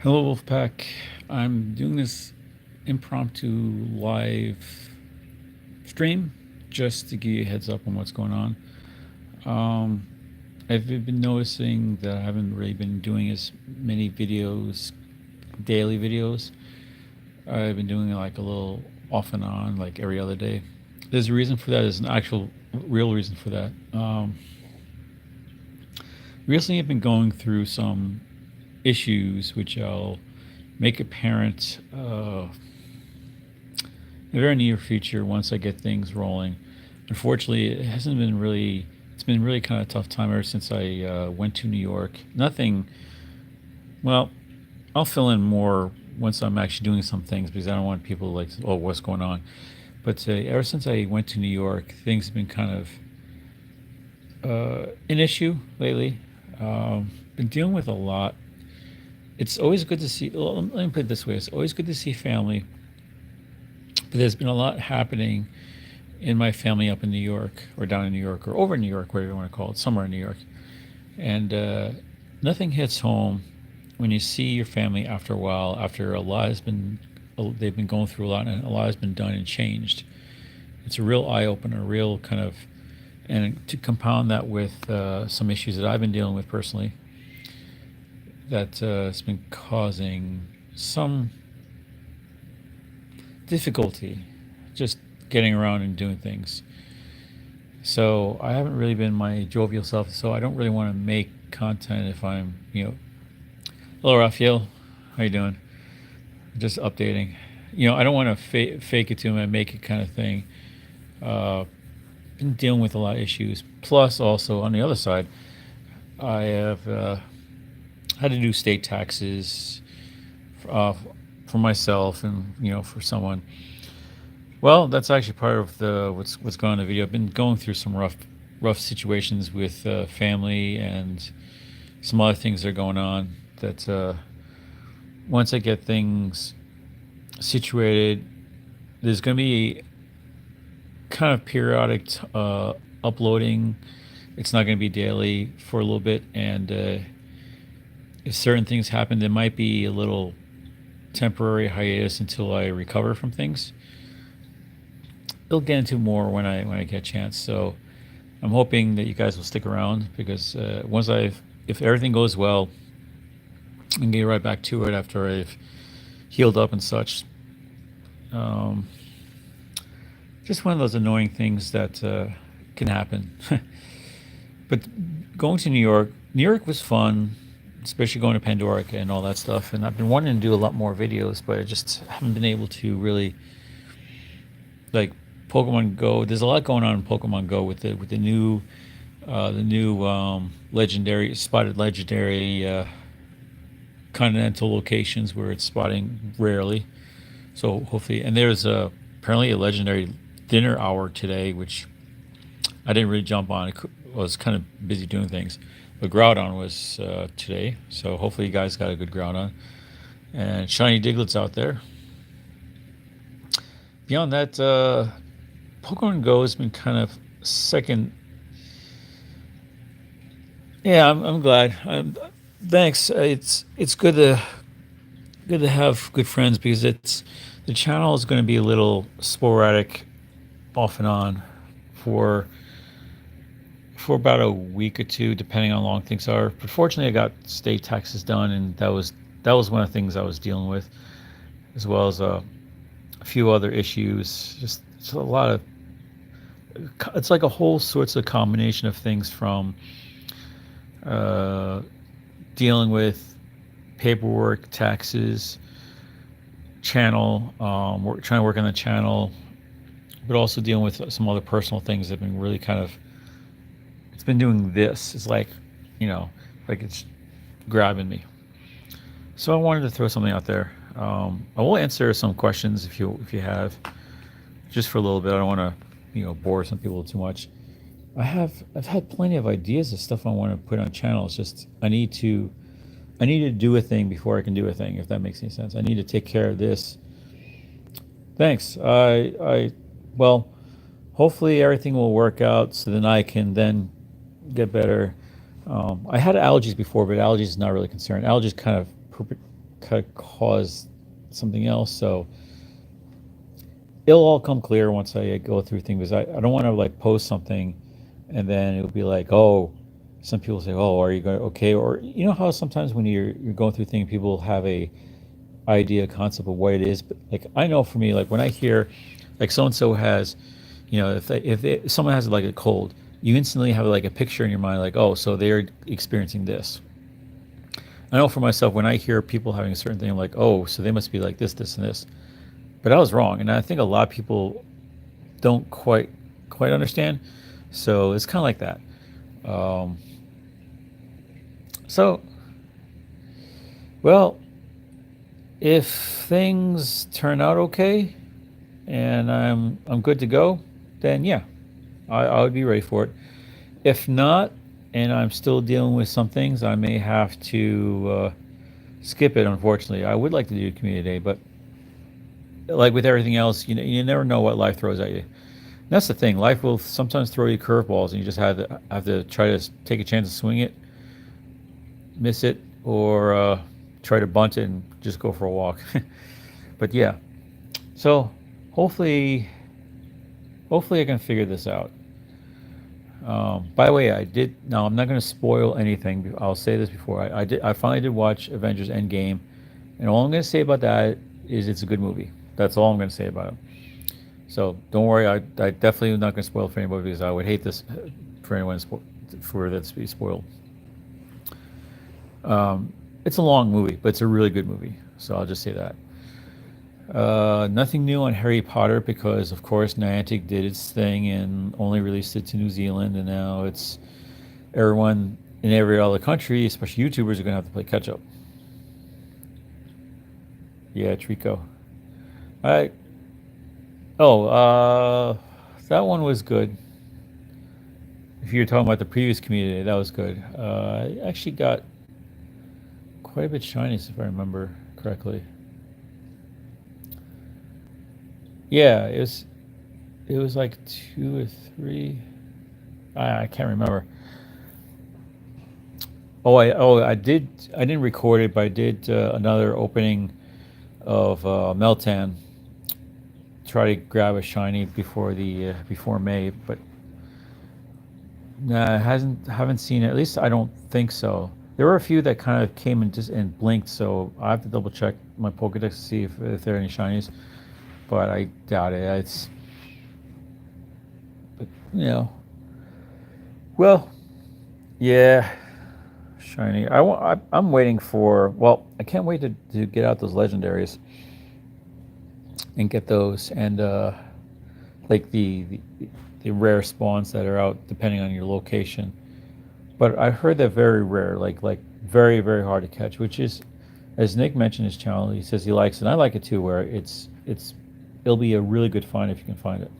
Hello, Wolfpack. I'm doing this impromptu live stream just to give you a heads up on what's going on. Um, I've been noticing that I haven't really been doing as many videos, daily videos. I've been doing like a little off and on, like every other day. There's a reason for that. There's an actual, real reason for that. Recently, I've been going through some issues which I'll make apparent in the very near future once I get things rolling. Unfortunately, it hasn't been really. It's been really kind of tough time ever since I went to New York. Nothing. Well, I'll fill in more once I'm actually doing some things because I don't want people like, oh, what's going on. But ever since I went to New York, things have been kind of an issue lately. Been dealing with a lot. It's always good to see. Well, let me put it this way: it's always good to see family, but there's been a lot happening in my family up in New York or down in New York or over in New York, whatever you want to call it, somewhere in New York. And nothing hits home when you see your family after a while, after a lot has been, they've been going through a lot and a lot has been done and changed. It's a real eye opener, a real kind of, and to compound that with some issues that I've been dealing with personally, that has been causing some difficulty just getting around and doing things. So I haven't really been my jovial self. So I don't really want to make content if I'm. Hello, Raphael. How you doing? Just updating. I don't want to fake it to him and make it kind of thing. Uh, been dealing with a lot of issues. Plus, also on the other side, I have had to do state taxes uh, for myself and for someone. Well, that's actually part of the what's going on in the video. I've been going through some rough situations with family and some other things that are going on. That once I get things situated, there's going to be kind of periodic uploading. It's not going to be daily for a little bit, and if certain things happen, there might be a little temporary hiatus until I recover from things. I'll get into more when I get a chance. So I'm hoping that you guys will stick around because if everything goes well, I can get right back to it after I've healed up and such. Um, just one of those annoying things that can happen. But going to New York was fun, especially going to Pandora and all that stuff. And I've been wanting to do a lot more videos, but I just haven't been able to really like Pokemon Go. There's a lot going on in Pokemon Go with the new legendary spotted legendary continental locations where it's spotting rarely. So hopefully, and there's apparently a legendary dinner hour today, which I didn't really jump on. I was kind of busy doing things. But Groudon was today, so hopefully you guys got a good Groudon. And shiny Diglett's out there. Beyond that, Pokemon Go has been kind of second. Yeah, I'm glad. Thanks. It's good to have good friends because it's the channel is going to be a little sporadic, off and on, for for about a week or two, depending on how long things are. But fortunately, I got state taxes done, and that was one of the things I was dealing with, as well as a few other issues. Just it's a lot of it's like a whole sorts of combination of things from uh, dealing with paperwork, taxes, channel, trying to work on the channel, but also dealing with some other personal things that have been really kind of. It's been doing this. It's you know, like it's grabbing me. So I wanted to throw something out there. I will answer some questions if you have, just for a little bit. I don't want to bore some people too much. I've had plenty of ideas of stuff I want to put on channels. Just I need to do a thing before I can do a thing. If that makes any sense, I need to take care of this. Thanks. Well, hopefully everything will work out so then I can then get better. I had allergies before, but allergies is not really concerned. Allergies kind of could cause something else. So it'll all come clear once I go through things. Because I don't want to like post something and then it'll be like, oh, some people say, oh, are you going okay? Or you know how sometimes when you're going through things, people have a idea, concept of what it is. But like I know for me, like when I hear like so and so has, if someone has like a cold, you instantly have like a picture in your mind, like, oh, so they're experiencing this. I know for myself when I hear people having a certain thing, I'm like, oh, so they must be like this, and this. But I was wrong, and I think a lot of people don't quite understand. So it's kind of like that. Um, so well, if things turn out okay and I'm good to go, then yeah, I would be ready for it. If not, and I'm still dealing with some things, I may have to skip it. Unfortunately, I would like to do community day, but like with everything else, you never know what life throws at you. And that's the thing. Life will sometimes throw you curveballs, and you just have to try to take a chance to swing it, miss it, or try to bunt it and just go for a walk. But yeah, so hopefully, hopefully I can figure this out. By the way, I did. Now I'm not going to spoil anything. I'll say this before I did. I finally did watch Avengers Endgame, and all I'm going to say about that is it's a good movie. That's all I'm going to say about it. So don't worry. I definitely am not going to spoil it for anybody because I would hate this for anyone for that to be spoiled. It's a long movie, but it's a really good movie. So I'll just say that. Nothing new on Harry Potter because, of course, Niantic did its thing and only released it to New Zealand, and now it's everyone in every other country, especially YouTubers, are going to have to play catch up. Yeah, Trico. I oh, that one was good. If you're talking about the previous community, that was good. I actually got quite a bit shinies, if I remember correctly. Yeah, it was like two or three. I can't remember. I didn't record it, but I did another opening of Meltan. Try to grab a shiny before May, but nah, hasn't haven't seen it. At least I don't think so. There were a few that kind of came and just and blinked, so I have to double check my Pokedex to see if there are any shinies. But I doubt it. It's but well, yeah, shiny. I'm waiting for. Well, I can't wait to get out those legendaries and get those and like the rare spawns that are out depending on your location. But I heard they're very rare, like very very hard to catch. Which is, as Nick mentioned his channel, he says he likes it, and I like it too. Where it'll be a really good find if you can find it.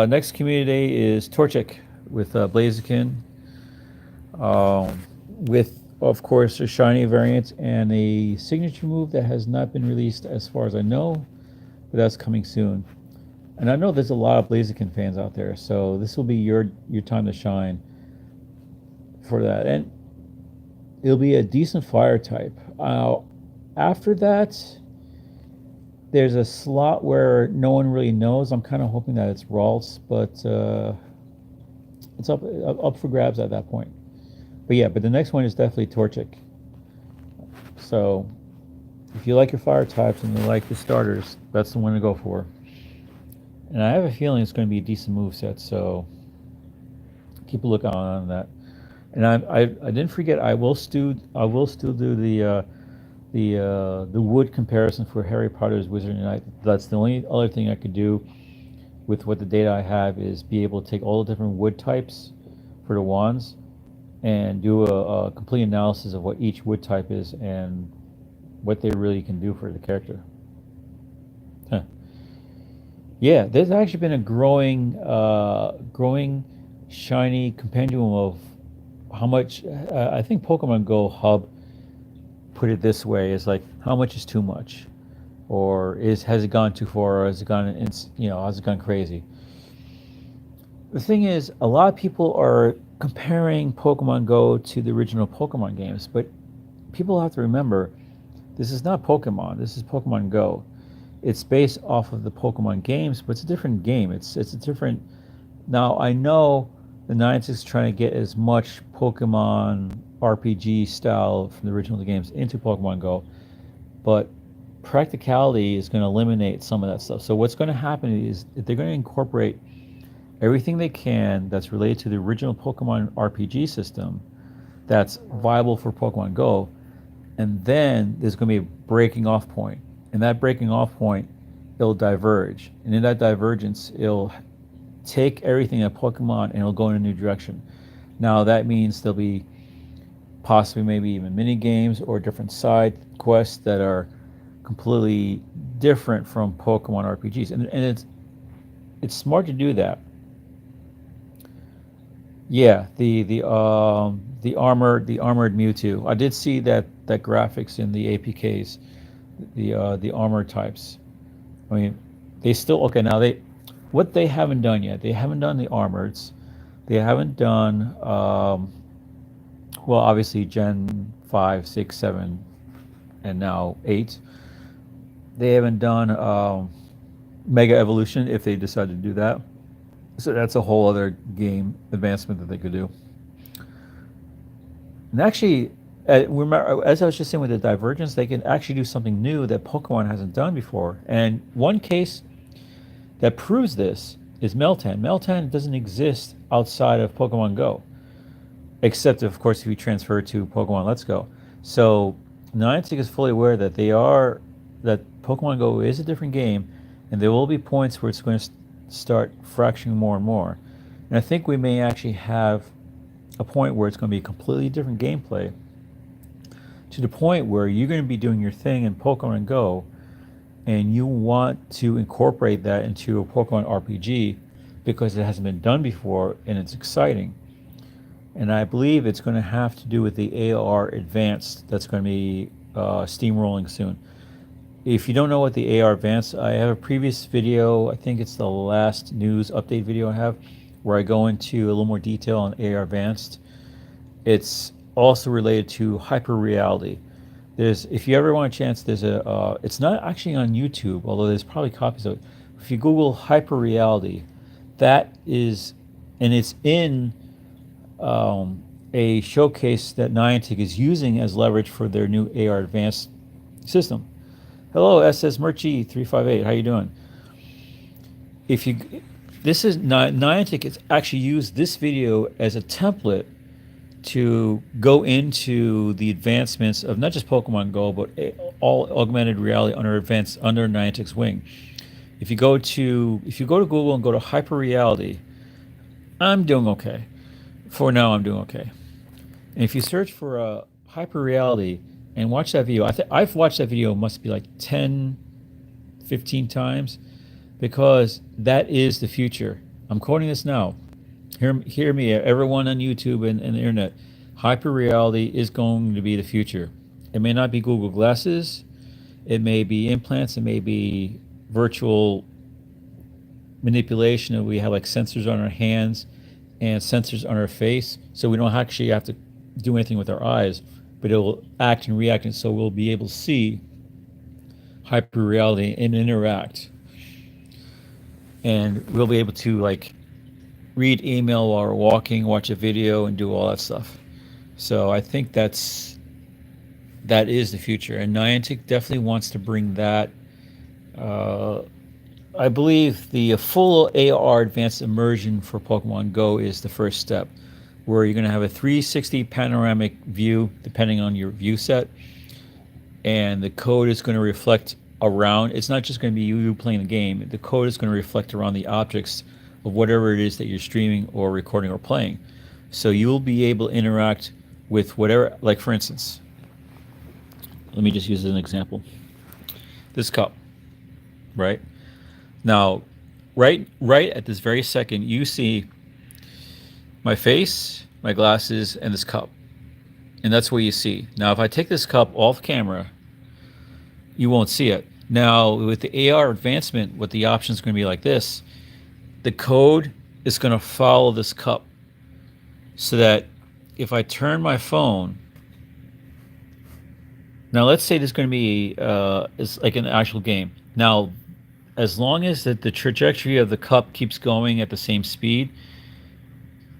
Next community day is Torchic with Blaziken, with of course a shiny variant and a signature move that has not been released as far as I know, but that's coming soon. And I know there's a lot of Blaziken fans out there, so this will be your time to shine for that. And it'll be a decent fire type. After that, there's a slot where no one really knows. I'm kind of hoping that it's Ralts, but it's up for grabs at that point. But yeah, but the next one is definitely Torchic. So if you like your fire types and you like your starters, that's the one to go for. And I have a feeling it's going to be a decent move set, so keep a look on that. And I didn't forget. I will still do the wood comparison for Harry Potter's Wizard Unite. That's the only other thing I could do with what the data I have is be able to take all the different wood types for the wands and do a complete analysis of what each wood type is and what they really can do for the character. Huh. Yeah, there's actually been a growing shiny compendium of how much. I think Pokemon Go Hub put it this way: is like how much is too much, or has it gone too far, or has it gone has it gone crazy? The thing is, a lot of people are comparing Pokemon Go to the original Pokemon games, but people have to remember, this is not Pokemon. This is Pokemon Go. It's based off of the Pokemon games, but it's a different game. It's a different. Now I know the Niantic is trying to get as much Pokemon RPG style from the original games into Pokemon Go, but practicality is going to eliminate some of that stuff. So what's going to happen is they're going to incorporate everything they can that's related to the original Pokemon RPG system that's viable for Pokemon Go, and then there's going to be a breaking off point. And that breaking off point, it'll diverge. And in that divergence, it'll take everything at Pokemon and it'll go in a new direction. Now that means there'll be possibly maybe even mini games or different side quests that are completely different from Pokemon RPGs. And it's smart to do that. Yeah, the armored Mewtwo. I did see that graphics in the APKs, the armor types. I mean, they still okay. Now what they haven't done yet. They haven't done the armoreds. They haven't done well, obviously Gen 5, 6, 7, and now 8. They haven't done Mega Evolution if they decide to do that. So that's a whole other game advancement that they could do. And actually, remember, as I was just saying with the divergence, they can actually do something new that Pokemon hasn't done before. And one case that proves this is Meltan. Meltan doesn't exist outside of Pokemon Go, except of course if you transfer it to Pokemon Let's Go. So Niantic is fully aware that that Pokemon Go is a different game, and there will be points where it's going to start fracturing more and more. And I think we may actually have a point where it's going to be a completely different gameplay, to the point where you're going to be doing your thing in Pokemon Go and you want to incorporate that into a Pokemon RPG because it hasn't been done before and it's exciting. And I believe it's going to have to do with the AR Advanced that's going to be steamrolling soon. If you don't know what the AR Advanced, I have a previous video, I think it's the last news update video I have, where I go into a little more detail on AR Advanced. It's also related to hyper reality. If you ever want a chance, it's not actually on YouTube, although there's probably copies of it. If you Google hyper reality, that is, and it's in a showcase that Niantic is using as leverage for their new AR Advanced system. Hello, SS Murchie 358. How you doing? This is Niantic has actually used this video as a template to go into the advancements of not just Pokemon Go, but all augmented reality under Niantic's wing. If you go to Google and go to hyper reality, I'm doing okay. For now, I'm doing okay. And if you search for hyper reality and watch that video, I've watched that video must be like 10, 15 times, because that is the future. I'm quoting this now. Hear me, everyone on YouTube and the internet. Hyper reality is going to be the future. It may not be Google Glasses. It may be implants. It may be virtual manipulation. And we have like sensors on our hands and sensors on our face. So we don't actually have to do anything with our eyes, but it will act and react. And so we'll be able to see hyper reality and interact. And we'll be able to like read email while we're walking, watch a video, and do all that stuff. So I think that is the future, and Niantic definitely wants to bring that. I believe the full AR Advanced Immersion for Pokemon Go is the first step, where you're going to have a 360 panoramic view, depending on your view set, and the code is going to reflect around. It's not just going to be you playing the game. The code is going to reflect around the objects of whatever it is that you're streaming or recording or playing. So you'll be able to interact with whatever, like for instance, let me just use an example. This cup, right? Now, right at this very second, you see my face, my glasses, and this cup. And that's what you see. Now, if I take this cup off camera, you won't see it. Now, with the AR advancement, what the option is going to be like this. The code is going to follow this cup, so that if I turn my phone Now let's say there's going to be is like an actual game. Now, as long as the trajectory of the cup keeps going at the same speed,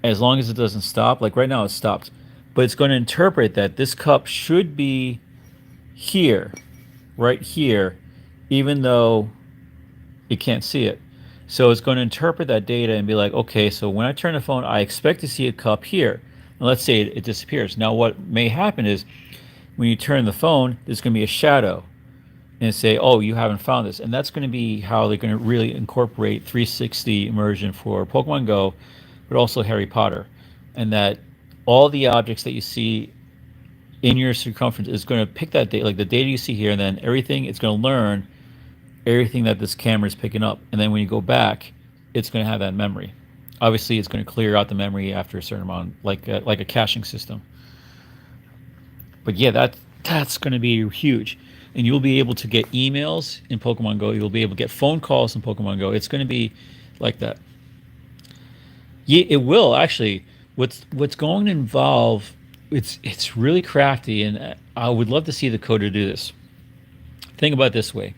as long as it doesn't stop, like right now it stopped, but it's going to interpret that this cup should be here, right here, even though it can't see it. So it's going to interpret that data and be like, okay, so when I turn the phone, I expect to see a cup here. And let's say it disappears. Now, what may happen is when you turn the phone, there's going to be a shadow and say, oh, you haven't found this. And that's going to be how they're going to really incorporate 360 immersion for Pokemon Go, but also Harry Potter. And that all the objects that you see in your circumference is going to pick that data, like the data you see here, and then everything, it's going to learn everything that this camera is picking up. And then when you go back, it's going to have that memory. Obviously, it's going to clear out the memory after a certain amount, like a caching system. But yeah, that's going to be huge, and you'll be able to get emails in Pokemon Go. You'll be able to get phone calls in Pokemon Go. It's going to be like that. Yeah, it will actually. What's going to involve? It's really crafty, and I would love to see the coder do this. Think about it this way: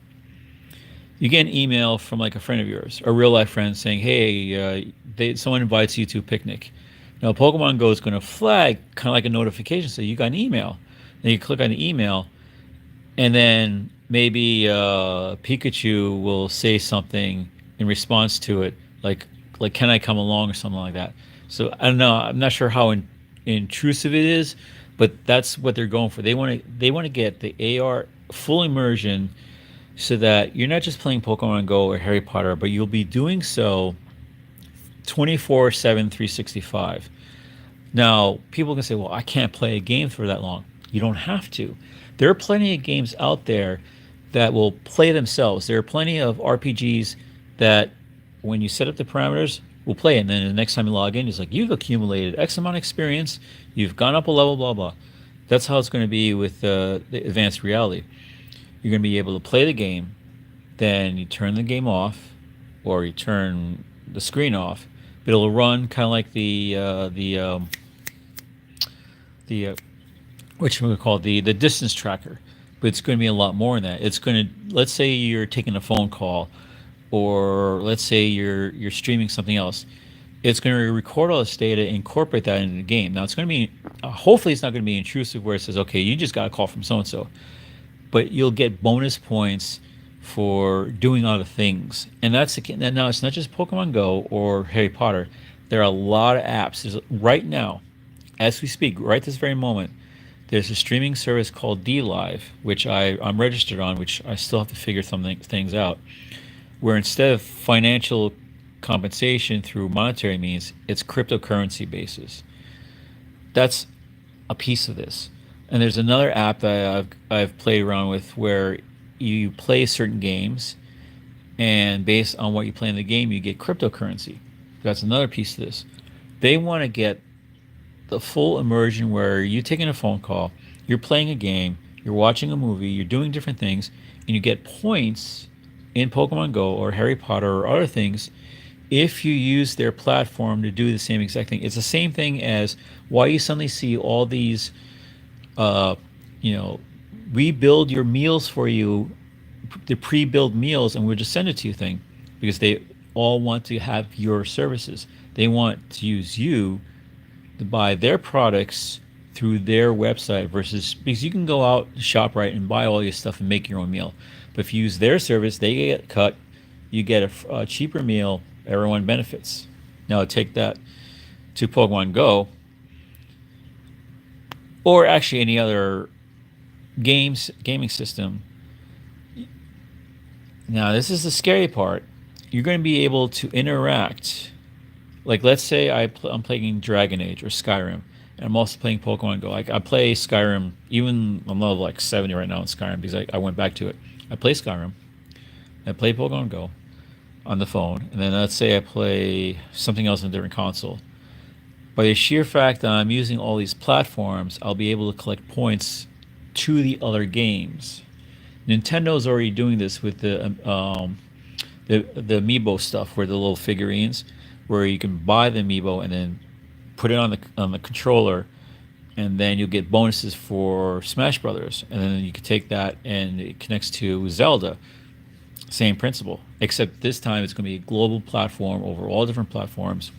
you get an email from like a friend of yours, a real life friend, saying, "Hey, someone invites you to a picnic." Now, Pokemon Go is going to flag kind of like a notification, say you got an email. Then you click on the email, and then maybe Pikachu will say something in response to it, like "Can I come along?" or something like that. So I don't know. I'm not sure how intrusive it is, but that's what they're going for. They want to get the AR full immersion, so that you're not just playing Pokemon Go or Harry Potter, but you'll be doing so 24/7, 365. Now, people can say, well, I can't play a game for that long. You don't have to. There are plenty of games out there that will play themselves. There are plenty of RPGs that, when you set up the parameters, will play. And then the next time you log in, it's like, you've accumulated X amount of experience, you've gone up a level, blah, blah. That's how it's going to be with the advanced reality. You're going to be able to play the game, then you turn the game off, or you turn the screen off, but it'll run kind of like the what you would call the distance tracker, but it's going to be a lot more than that. It's going to, let's say you're taking a phone call, or let's say you're streaming something else. It's going to record all this data, incorporate that into the game. Now it's going to be hopefully it's not going to be intrusive where it says, okay, you just got a call from so and so, but you'll get bonus points for doing other things. And now it's not just Pokemon Go or Harry Potter. There are a lot of apps. Right now, as we speak, right this very moment, there's a streaming service called DLive, which I'm registered on, which I still have to figure things out, where instead of financial compensation through monetary means, it's cryptocurrency basis. That's a piece of this. And there's another app that I've played around with where you play certain games, and based on what you play in the game, you get cryptocurrency. That's another piece of this. They want to get the full immersion where you're taking a phone call, you're playing a game, you're watching a movie, you're doing different things, and you get points in Pokemon Go or Harry Potter or other things if you use their platform to do the same exact thing. It's the same thing as why you suddenly see all these, uh, you know, we build your meals for you, the pre-built meals, and we'll just send it to you thing, because they all want to have your services. They want to use you to buy their products through their website, versus, because you can go out shop right and buy all your stuff and make your own meal, but if you use their service, they get cut, you get a cheaper meal, everyone benefits. Now take that to Pokemon Go, or actually any other gaming system. Now this is the scary part. You're going to be able to interact. Like, let's say I'm playing Dragon Age or Skyrim, and I'm also playing Pokemon Go. Like, I play Skyrim, even I'm level like 70 right now in Skyrim, because I went back to it. I play Skyrim, I play Pokemon Go on the phone, and then let's say I play something else on a different console. By the sheer fact that I'm using all these platforms, I'll be able to collect points to the other games. Nintendo's already doing this with the amiibo stuff, where the little figurines, where you can buy the amiibo and then put it on the controller, and then you'll get bonuses for Smash Brothers, and then you can take that and it connects to Zelda. Same principle, except this time it's going to be a global platform over all different platforms.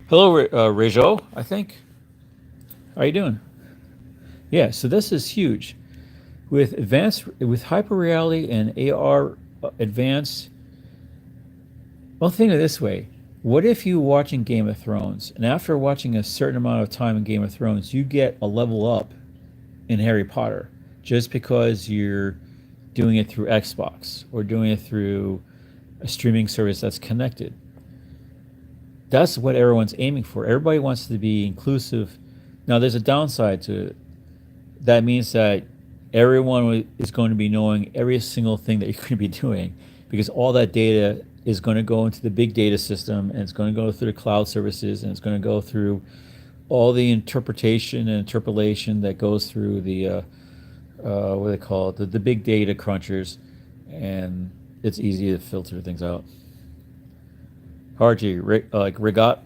Hello, Rejo, I think. How are you doing? Yeah, so this is huge. With hyper reality and AR advanced. Well, think of it this way. What if you watching Game of Thrones, and after watching a certain amount of time in Game of Thrones, you get a level up in Harry Potter just because you're doing it through Xbox or doing it through a streaming service that's connected? That's what everyone's aiming for. Everybody wants to be inclusive. Now, there's a downside to it. That means that everyone is going to be knowing every single thing that you're going to be doing because all that data is going to go into the big data system, and it's going to go through the cloud services, and it's going to go through all the interpretation and interpolation that goes through the what do they call it, the big data crunchers, and it's easy to filter things out. RG, like Rigot.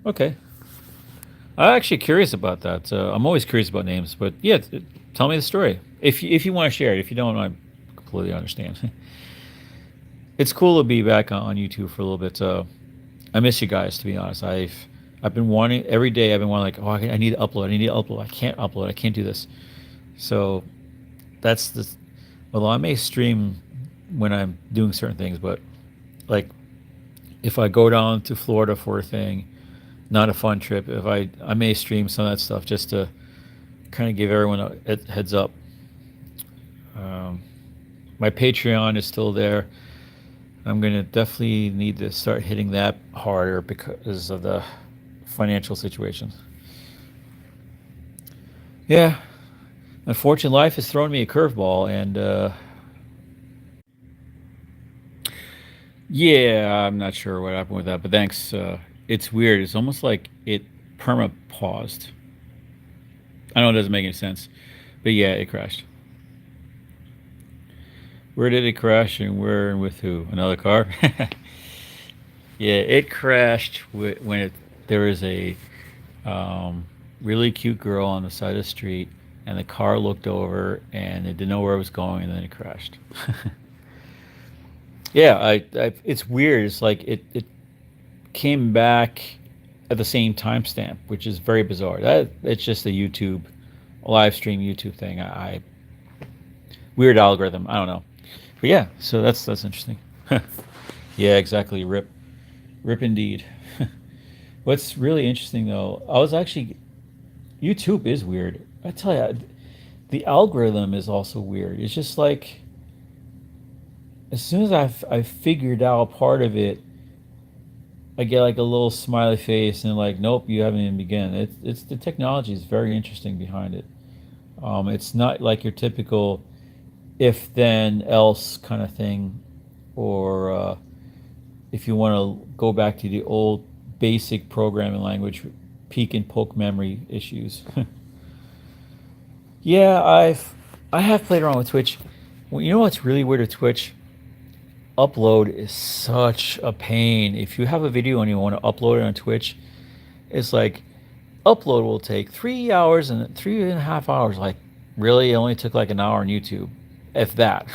Okay. I'm actually curious about that. I'm always curious about names, but yeah, tell me the story. If you want to share it. If you don't, I completely understand. It's cool to be back on YouTube for a little bit. I miss you guys, to be honest. I've been wanting every day. I've been wanting like, oh, I need to upload. I need to upload. I can't upload. I can't do this. So that's the. Although I may stream when I'm doing certain things, but like if I go down to Florida for a thing, not a fun trip. If I may stream some of that stuff just to kind of give everyone a heads up. Um, my Patreon is still there. I'm gonna definitely need to start hitting that harder because of the financial situation. Yeah, unfortunately, life has thrown me a curveball, and yeah, I'm not sure what happened with that, but thanks. It's weird. It's almost like it perma paused. I know it doesn't make any sense, but yeah, it crashed. Where did it crash, and where and with who? Another car? Yeah, it crashed when there was a really cute girl on the side of the street, and the car looked over and it didn't know where it was going, and then it crashed. Yeah, it's weird. It's like it came back at the same timestamp, which is very bizarre. That it's just a live stream YouTube thing. Weird algorithm. I don't know, but yeah. So that's interesting. Yeah, exactly. Rip indeed. What's really interesting though, I was actually YouTube is weird. I tell you, the algorithm is also weird. It's just like as soon as I figured out part of it, I get like a little smiley face and like, nope, you haven't even begun. It's the technology is very interesting behind it. It's not like your typical if then else kind of thing, or if you want to go back to the old basic programming language, peek and poke memory issues. Yeah, I have played around with Twitch. Well, you know what's really weird with Twitch? Upload is such a pain. If you have a video and you want to upload it on Twitch, it's like upload will take 3 hours and 3.5 hours. Like, really? It only took like an hour on YouTube, if that.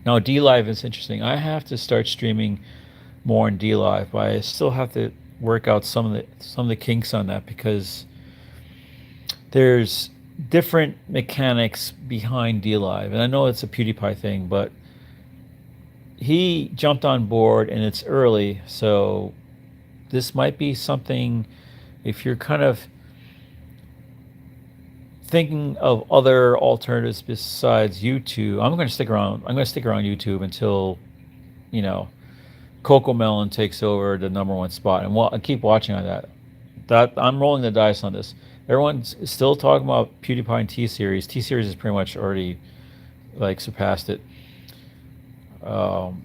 Now, D Live is interesting. I have to start streaming more in D Live, but I still have to work out some of the kinks on that because there's different mechanics behind D Live, and I know it's a PewDiePie thing, but he jumped on board and it's early, so this might be something if you're kind of thinking of other alternatives besides YouTube. I'm going to stick around. I'm going to stick around YouTube until, you know, Coco Melon takes over the number one spot, and I keep watching on that. That I'm rolling the dice on this. Everyone's still talking about PewDiePie and T Series. T Series has pretty much already like surpassed it. Um,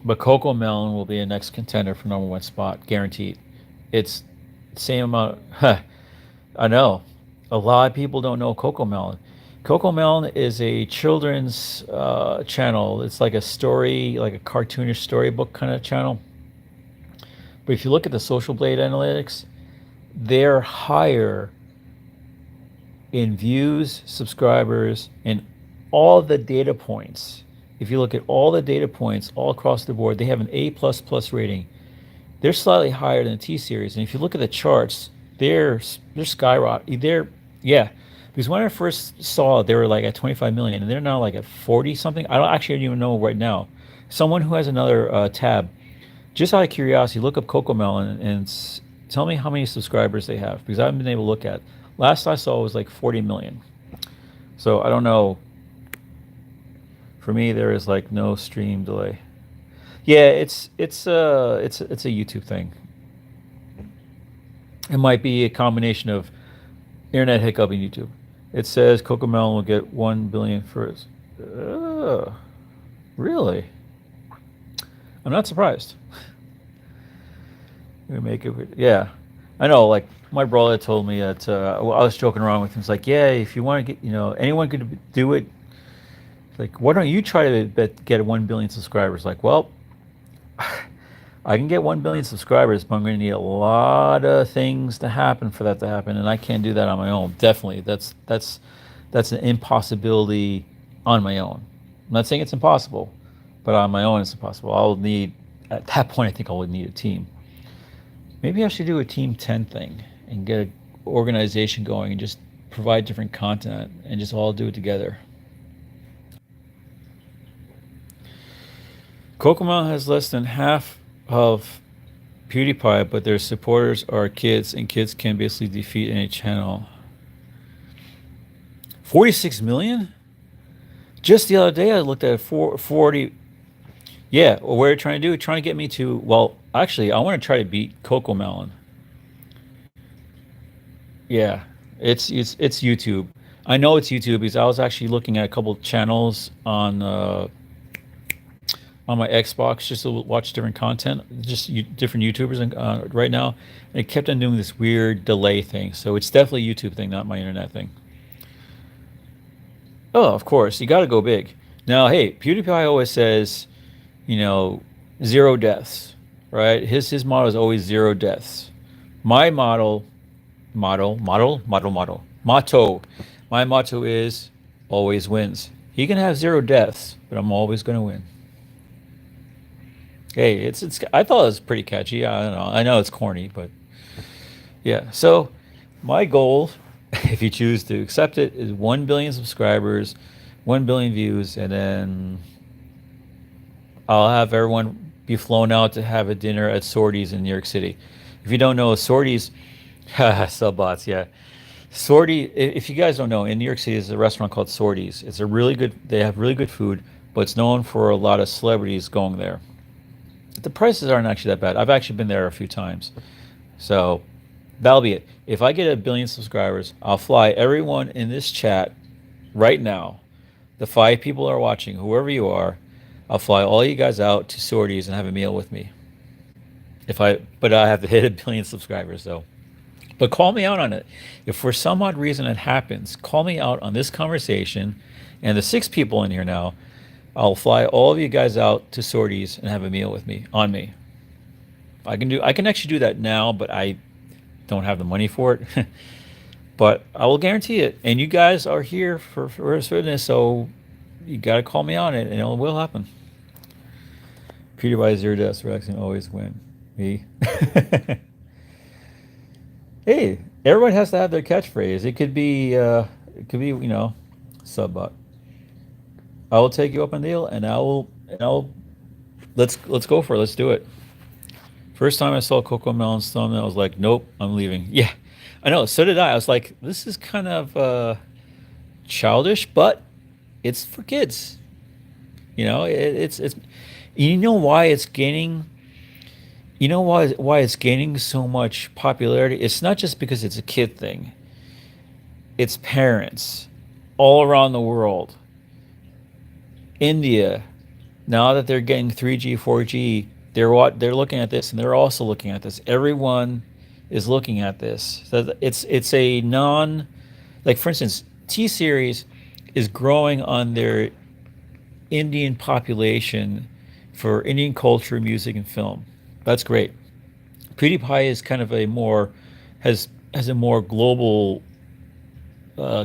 but Coco Melon will be a next contender for number one spot, guaranteed. It's same amount. I know a lot of people don't know Coco Melon. Coco Melon is a children's channel. It's like a story, like a cartoonish storybook kind of channel. But if you look at the Social Blade analytics, they're higher in views, subscribers, and all the data points. If you look at all the data points all across the board, they have an A plus plus rating. They're slightly higher than the T series, and if you look at the charts, they're skyrocketing. They're yeah, because when I first saw it, they were like at 25 million, and they're now like at 40 something. I don't actually even know right now. Someone who has another tab, just out of curiosity, look up Cocomelon and tell me how many subscribers they have because I haven't been able to look at. Last I saw was like 40 million. So I don't know. For me, there is like no stream delay. Yeah, it's a YouTube thing. It might be a combination of internet hiccup and YouTube. It says Cocomelon will get 1 billion first. Really? I'm not surprised. We make it. Yeah, I know. Like my brother told me that well, I was joking around with him. He's like, "Yeah, if you want to get, anyone could do it. Like, why don't you try to get 1 billion subscribers?" Like, well, I can get 1 billion subscribers, but I'm going to need a lot of things to happen for that to happen, and I can't do that on my own. Definitely, that's an impossibility on my own. I'm not saying it's impossible, but on my own it's impossible. I'll need at that point. I think I would need a team. Maybe I should do a Team 10 thing and get an organization going and just provide different content and just all do it together. Cocomelon has less than half of PewDiePie, but their supporters are kids, and kids can basically defeat any channel. 46 million? Just the other day I looked at 40. Yeah, what we're trying to do, trying to get me to, well, actually, I want to try to beat Cocomelon. Yeah, it's YouTube. I know it's YouTube because I was actually looking at a couple channels on my Xbox just to watch different content, just different YouTubers and right now, and it kept on doing this weird delay thing. So it's definitely a YouTube thing, not my internet thing. Oh, of course, you got to go big. Now, hey, PewDiePie always says, you know, 0 deaths, right? His motto is always 0 deaths. My motto, my motto is always wins. He can have 0 deaths, but I'm always going to win. Hey, it's. I thought it was pretty catchy. I don't know. I know it's corny, but yeah. So my goal, if you choose to accept it, is 1 billion subscribers, 1 billion views, and then I'll have everyone be flown out to have a dinner at Sorties in New York City. If you don't know, Sorties, Subbots, yeah. Sortie, if you guys don't know, in New York City, there's a restaurant called Sorties. It's a really good, they have really good food, but it's known for a lot of celebrities going there. The prices aren't actually that bad. I've actually been there a few times. So that'll be it. If I get 1 billion subscribers, I'll fly everyone in this chat right now, the 5 people are watching, whoever you are, I'll fly all you guys out to Sorties and have a meal with me. But I have to hit 1 billion subscribers though. But call me out on it. If for some odd reason it happens, call me out on this conversation. And the 6 people in here now, I'll fly all of you guys out to Sorties and have a meal with me, on me. I can actually do that now, but I don't have the money for it. But I will guarantee it. And you guys are here for this, so you got to call me on it, and it will happen. PewDiePie 0 deaths, relaxing, always win. Me. Hey, everyone has to have their catchphrase. It could be, Subbot. I will take you up on the deal, and let's go for it. Let's do it. First time I saw Cocomelon's thumbnail, I was like, nope, I'm leaving. Yeah, I know. So did I. I was like, this is kind of childish, but it's for kids. It's. You know why it's gaining. You know why it's gaining so much popularity? It's not just because it's a kid thing. It's parents all around the world. India, now that they're getting 3G, 4G, they're looking at this, and they're also looking at this. Everyone is looking at this. So it's a like for instance, T Series is growing on their Indian population for Indian culture, music, and film. That's great. PewDiePie is kind of a more has a more global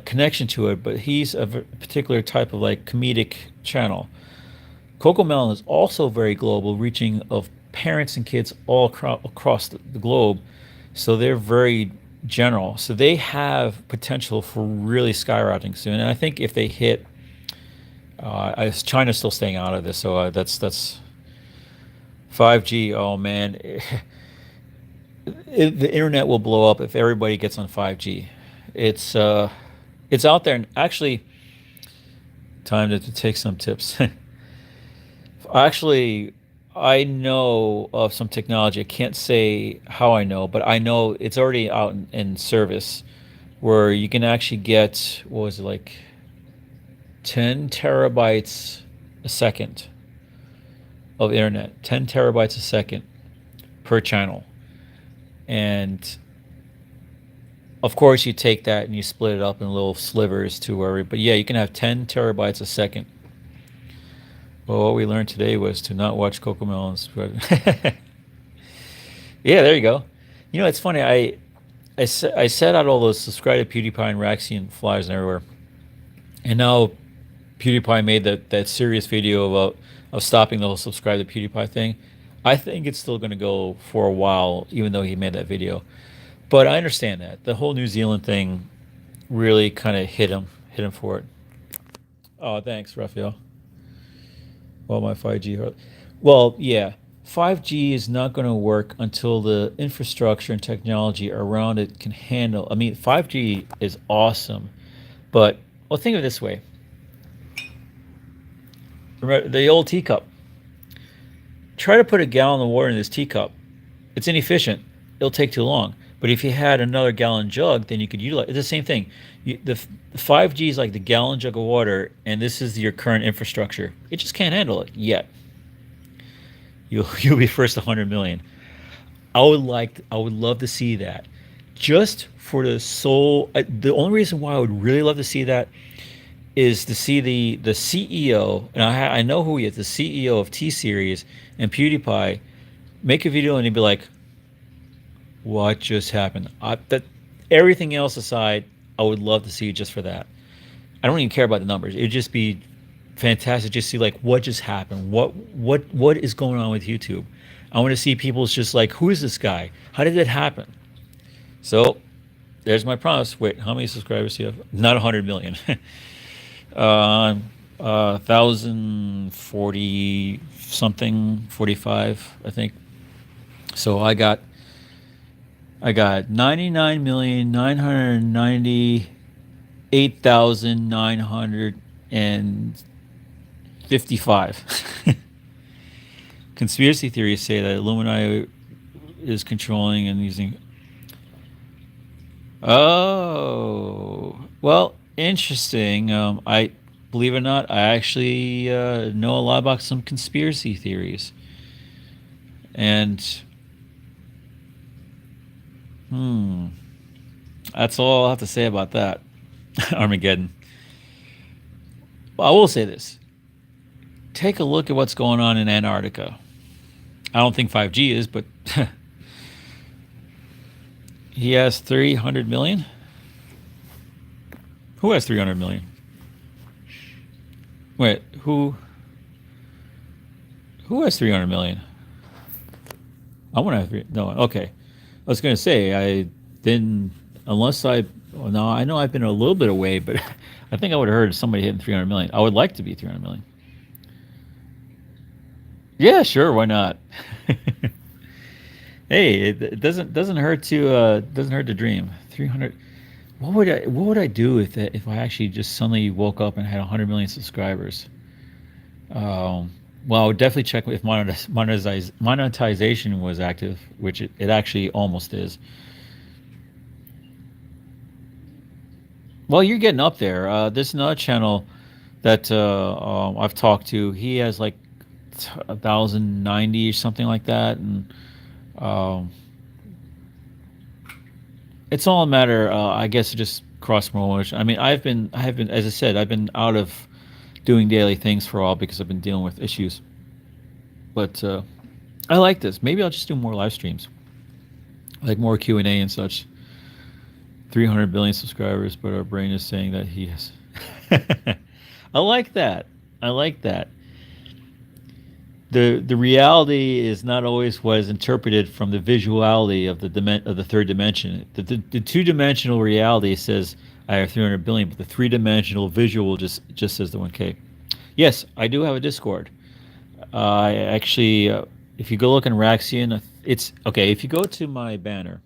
connection to it, but he's a particular type of like comedic channel. Coco Melon is also very global, reaching of parents and kids all across the globe. So they're very general. So they have potential for really skyrocketing soon. And I think if they hit, China's still staying out of this, so that's 5G. Oh man, the internet will blow up if everybody gets on 5G. It's uh, it's out there, and actually, time to take some tips. Actually, I know of some technology. I can't say how I know, but I know it's already out in service where you can actually get, what was it, like 10 terabytes a second of internet, 10 terabytes a second per channel. And of course, you take that and you split it up in little slivers to where, but yeah, you can have 10 terabytes a second. Well, what we learned today was to not watch Coco Melons. But yeah, there you go. You know, it's funny. I set out all those subscribe to PewDiePie and Raxian flyers and everywhere, and now PewDiePie made that serious video about of stopping the whole subscribe to PewDiePie thing. I think it's still going to go for a while, even though he made that video. But I understand that the whole New Zealand thing really kind of hit him for it. Oh, thanks, Raphael. Well, my 5G. Well, yeah, 5G is not going to work until the infrastructure and technology around it can handle. I mean, 5G is awesome, but well, think of it this way. Remember the old teacup. Try to put a gallon of water in this teacup. It's inefficient. It'll take too long. But if you had another gallon jug, then you could utilize. It's the same thing. The 5G is like the gallon jug of water, and this is your current infrastructure. It just can't handle it yet. You'll be first 100 million. I would love to see that, just for the sole. The only reason why I would really love to see that is to see the CEO, and I know who he is, the CEO of T Series and PewDiePie, make a video and he'd be like, "What just happened?" That everything else aside, I would love to see it just for that. I don't even care about the numbers. It'd just be fantastic just see like what just happened. What is going on with YouTube? I want to see people's just like, who is this guy? How did it happen? So there's my promise. Wait, how many subscribers do you have? Not 100 million. 1,040 something, 45, I think. So I got 99,998,955. Conspiracy theories say that Illuminati is controlling and using. Oh, well, interesting. I believe it or not, I actually know a lot about some conspiracy theories, and that's all I'll have to say about that. Armageddon. Well, I will say this: take a look at what's going on in Antarctica. I don't think 5G is, but he has 300 million. Who has 300 million? Wait, who has 300 million? I want to have three. No, okay. I was going to say I didn't, unless I. Well, no, I know I've been a little bit away, but I think I would have heard somebody hitting 300 million. I would like to be 300 million. Yeah, sure, why not? Hey, it doesn't hurt to doesn't hurt to dream. 300. What would I do if I actually just suddenly woke up and had 100 million subscribers? Well, I would definitely check if monetization was active, which it actually almost is. Well, you're getting up there. There's another channel that I've talked to. He has like 1,090 or something like that, and um, it's all a matter. I guess of just cross promotion. I mean, I have been, as I said, I've been out of doing daily things for a while because I've been dealing with issues. But I like this. Maybe I'll just do more live streams. like more Q&A and such. 300 billion subscribers, but our brain is saying that he has. I like that. I like that. The reality is not always what is interpreted from the visuality of the third dimension. The two-dimensional reality says I have 300 billion, but the three-dimensional visual just says the 1K. Yes, I do have a Discord. I actually, if you go look in Raxian, it's okay. If you go to my banner,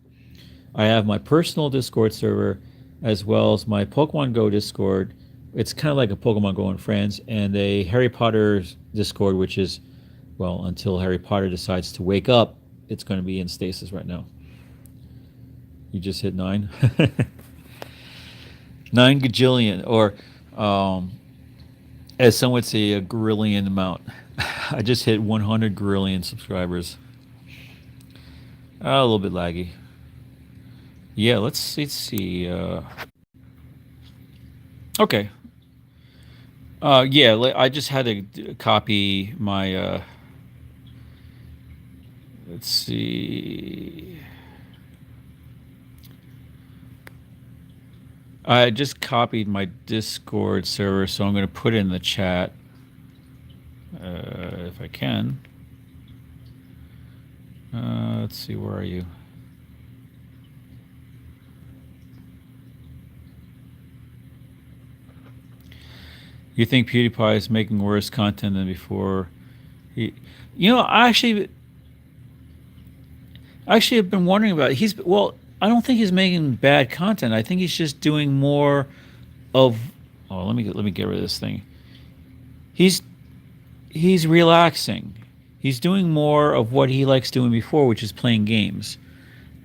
I have my personal Discord server as well as my Pokemon Go Discord. It's kind of like a Pokemon Go and Friends, and a Harry Potter Discord, which is, well, until Harry Potter decides to wake up, it's going to be in stasis right now. You just hit 9. 9 gajillion, or as some would say, a grillion amount. I just hit 100 grillion subscribers. A little bit laggy. Yeah, let's see. Okay. Yeah, I just had to copy my. Let's see. I just copied my Discord server, so I'm going to put it in the chat if I can. Let's see, where are you? You think PewDiePie is making worse content than before? I actually have been wondering about it. I don't think he's making bad content. I think he's just doing more of. Oh, let me get rid of this thing. He's relaxing. He's doing more of what he likes doing before, which is playing games.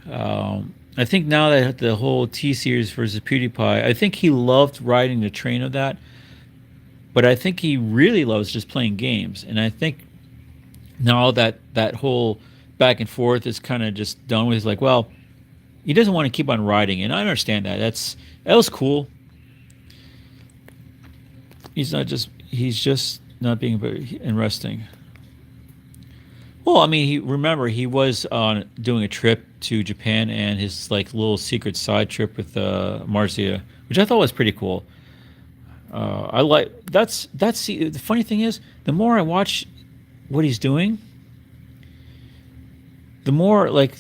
I think now that the whole T-Series versus PewDiePie, I think he loved riding the train of that, but I think he really loves just playing games. And I think now that whole back and forth is kind of just done with, he's like, well, he doesn't want to keep on riding, and I understand that. That was cool. He's just not being very interesting. Well, I mean, remember he was doing a trip to Japan and his like little secret side trip with Marcia, which I thought was pretty cool. I like the funny thing is, the more I watch what he's doing, the more like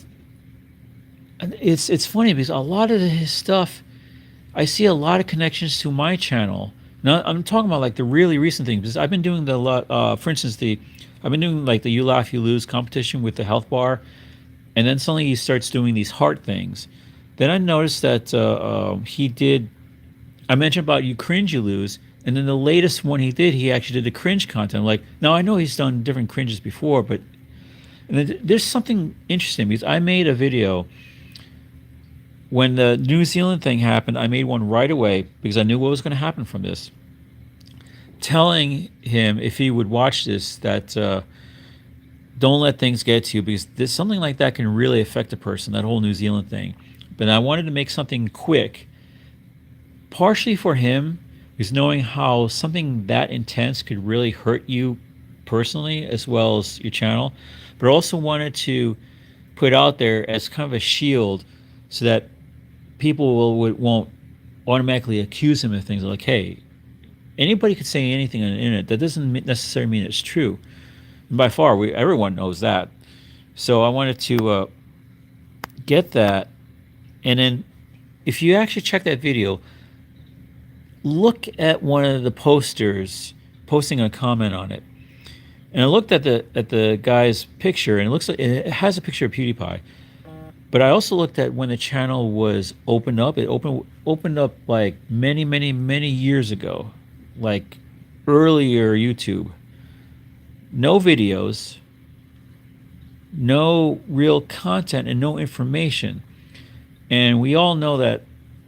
it's funny because a lot of his stuff, I see a lot of connections to my channel. Now I'm talking about like the really recent things, because I've been doing for instance, I've been doing like the You Laugh You Lose competition with the health bar, and then suddenly he starts doing these heart things. Then I noticed that he did. I mentioned about You Cringe You Lose, and then the latest one he did, he actually did the cringe content. Like, now I know he's done different cringes before, but and then there's something interesting because I made a video when the New Zealand thing happened. I made one right away because I knew what was going to happen from this, telling him if he would watch this that don't let things get to you, because something like that can really affect a person, that whole New Zealand thing. But I wanted to make something quick, partially for him, because knowing how something that intense could really hurt you personally as well as your channel, but also wanted to put out there as kind of a shield so that people won't automatically accuse him of things like, hey, anybody could say anything on the internet. That doesn't necessarily mean it's true. And by far, everyone knows that. So I wanted to get that. And then if you actually check that video, look at one of the posters posting a comment on it. And I looked at the guy's picture, and it looks like it has a picture of PewDiePie. But I also looked at when the channel was opened up. It opened up like many, many, many years ago, like earlier YouTube. No videos, no real content, and no information. And we all know that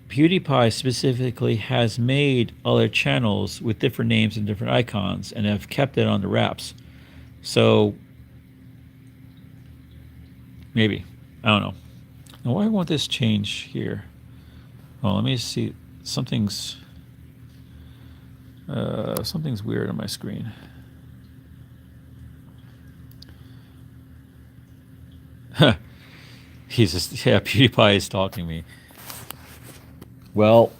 PewDiePie specifically has made other channels with different names and different icons and have kept it on the wraps. So maybe, I don't know. Now, why won't this change here? Oh, let me see. Something's weird on my screen. He's just, yeah, PewDiePie is stalking me. Well,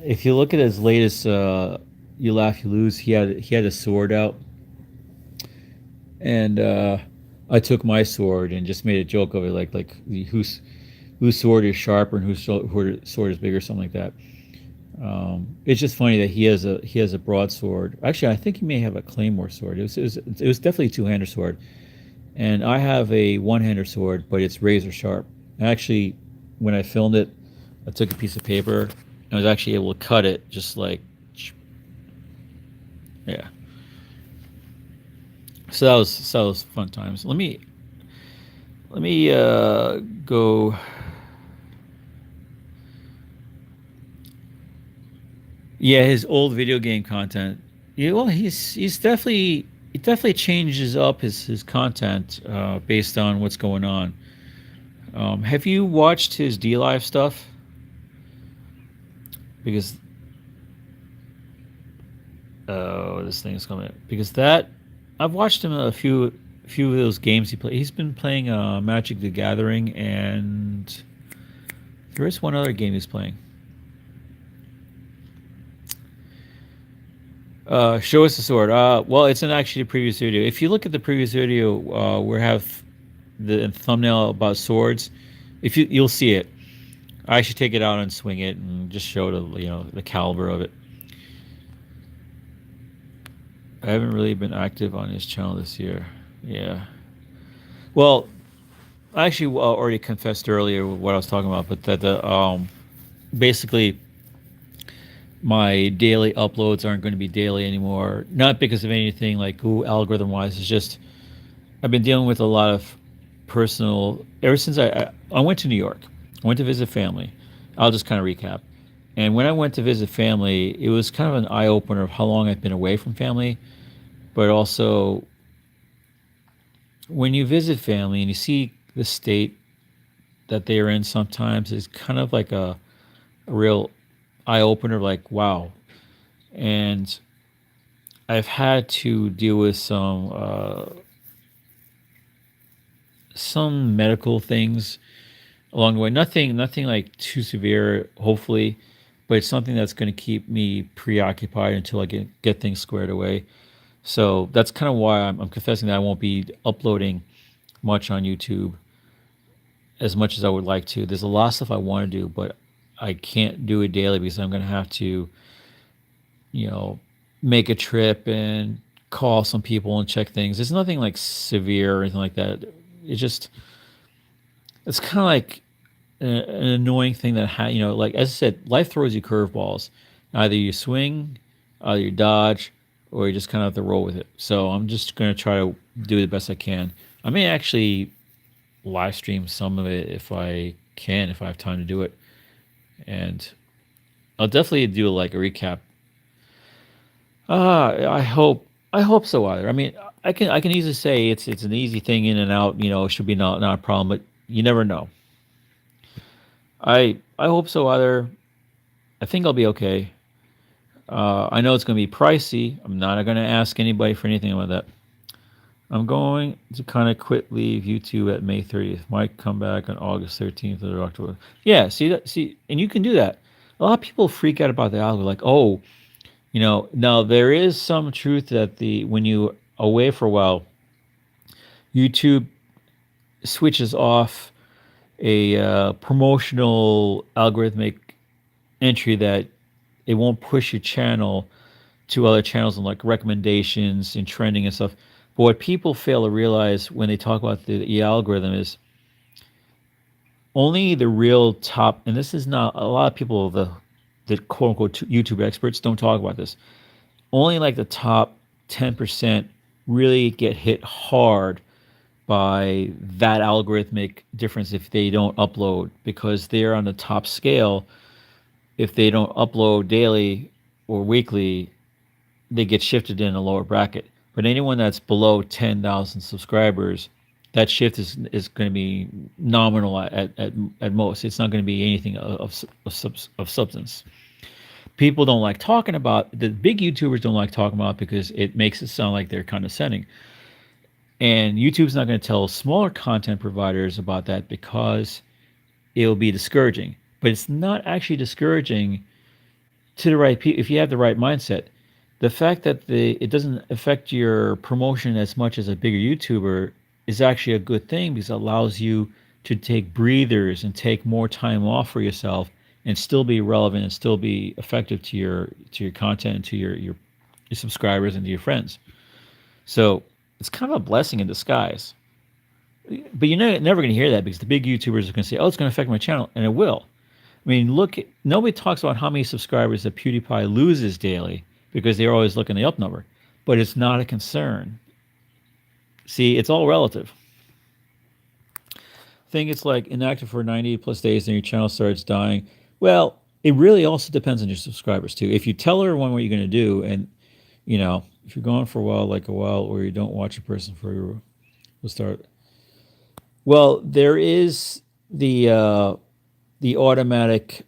if you look at his latest You Laugh You Lose, he had a sword out, and I took my sword and just made a joke of it, like whose sword is sharper and sword is bigger, something like that. It's just funny that he has a broadsword. Actually, I think he may have a claymore sword. It was definitely a two-hander sword, and I have a one-hander sword, but it's razor sharp. Actually, when I filmed it, I took a piece of paper and I was actually able to cut it just like, yeah. So that was fun times. Let me go. Yeah, his old video game content. Yeah, well, he's definitely he definitely changes up his content based on what's going on. Have you watched his D Live stuff? Because this thing is coming. Because that I've watched him a few of those games he played. He's been playing Magic the Gathering, and there is one other game he's playing. Show us the sword. Well, it's in actually the previous video. If you look at the previous video, we have the thumbnail about swords. If you'll see it. I should take it out and swing it and just show the caliber of it. I haven't really been active on his channel this year. Yeah. Well, I actually already confessed earlier what I was talking about, but that the basically my daily uploads aren't going to be daily anymore. Not because of anything like algorithm wise. It's just I've been dealing with a lot of personal ever since I went to New York. I went to visit family. I'll just kind of recap. And when I went to visit family, it was kind of an eye opener of how long I've been away from family, but also when you visit family and you see the state that they are in sometimes, it's kind of like a real eye opener, like wow. And I've had to deal with some medical things along the way. Nothing like too severe, hopefully, but it's something that's going to keep me preoccupied until I get things squared away. So that's kind of why I'm confessing that I won't be uploading much on YouTube as much as I would like to. There's a lot of stuff I want to do, but I can't do it daily because I'm going to have to, you know, make a trip and call some people and check things. There's nothing like severe or anything like that. It just, it's kind of like an annoying thing that, like as I said, life throws you curveballs. Either you swing, either you dodge, or you just kind of have to roll with it. So I'm just going to try to do the best I can. I may actually live stream some of it if I can, if I have time to do it. And I'll definitely do like a recap. I hope so either. I mean, I can easily say it's an easy thing in and out, it should be not a problem, but you never know. I hope so either. I think I'll be okay. I know it's going to be pricey. I'm not going to ask anybody for anything about that. I'm going to kind of quit leave YouTube at May 30th. Might come back on August 13th or October. Yeah, see that? See, and you can do that. A lot of people freak out about the algorithm, like, oh, now there is some truth that the when you away for a while, YouTube switches off a promotional algorithmic entry that it won't push your channel to other channels and like recommendations and trending and stuff. But what people fail to realize when they talk about the algorithm is only the real top, and this is not a lot of people, the quote unquote YouTube experts don't talk about this. Only like the top 10% really get hit hard by that algorithmic difference if they don't upload because they're on the top scale. If they don't upload daily or weekly, they get shifted in a lower bracket. But anyone that's below 10,000 subscribers, that shift is going to be nominal at most. It's not going to be anything of substance. People don't like talking about the big YouTubers don't like talking about it because it makes it sound like they're condescending. And YouTube's not going to tell smaller content providers about that because it'll be discouraging. But it's not actually discouraging to the right people if you have the right mindset. The fact that it doesn't affect your promotion as much as a bigger YouTuber is actually a good thing because it allows you to take breathers and take more time off for yourself and still be relevant and still be effective to your content and to your subscribers and to your friends. So it's kind of a blessing in disguise. But you're never going to hear that because the big YouTubers are going to say, "Oh, it's going to affect my channel," and it will. I mean, look, nobody talks about how many subscribers that PewDiePie loses daily because they're always looking at the up number, but it's not a concern. See, it's all relative. I think it's like inactive for 90 plus days and your channel starts dying. Well, it really also depends on your subscribers too. If you tell everyone what you're going to do, and if you're gone for a while, like a while, or you don't watch a person for your, we'll start. Well, there is the automatic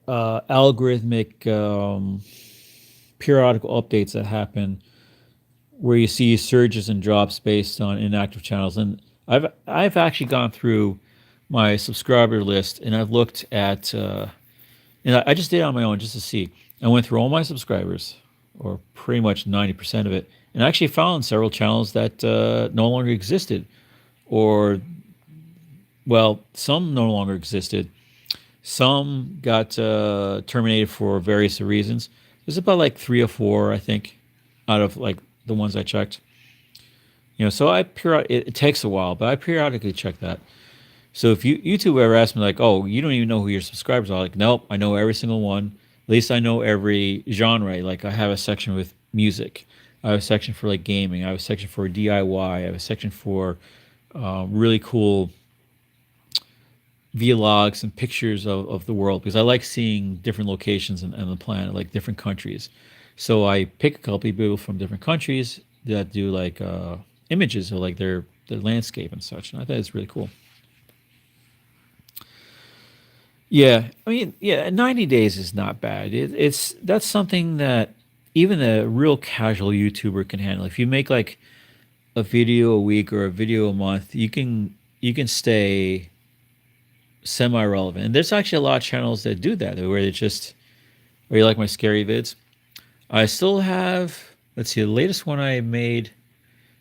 algorithmic periodical updates that happen where you see surges and drops based on inactive channels. And I've actually gone through my subscriber list and I've looked at and I just did it on my own just to see. I went through all my subscribers, or pretty much 90% of it, and I actually found several channels that no longer existed, or well, some no longer existed. Some got terminated for various reasons. There's about like 3 or 4, I think, out of like the ones I checked. So it takes a while, but I periodically check that. So if YouTube ever asks me like, "Oh, you don't even know who your subscribers are," like, nope, I know every single one. At least I know every genre. Like I have a section with music. I have a section for like gaming. I have a section for DIY. I have a section for really cool vlogs and pictures of the world because I like seeing different locations on the planet, like different countries. So I pick a couple people from different countries that do like images of like their landscape and such, and I thought it's really cool. Yeah, I mean, yeah, 90 days is not bad. That's something that even a real casual YouTuber can handle. If you make like a video a week or a video a month, you can stay semi-relevant. And there's actually a lot of channels that do that, where they just, where you like my scary vids. I still have, let's see, the latest one I made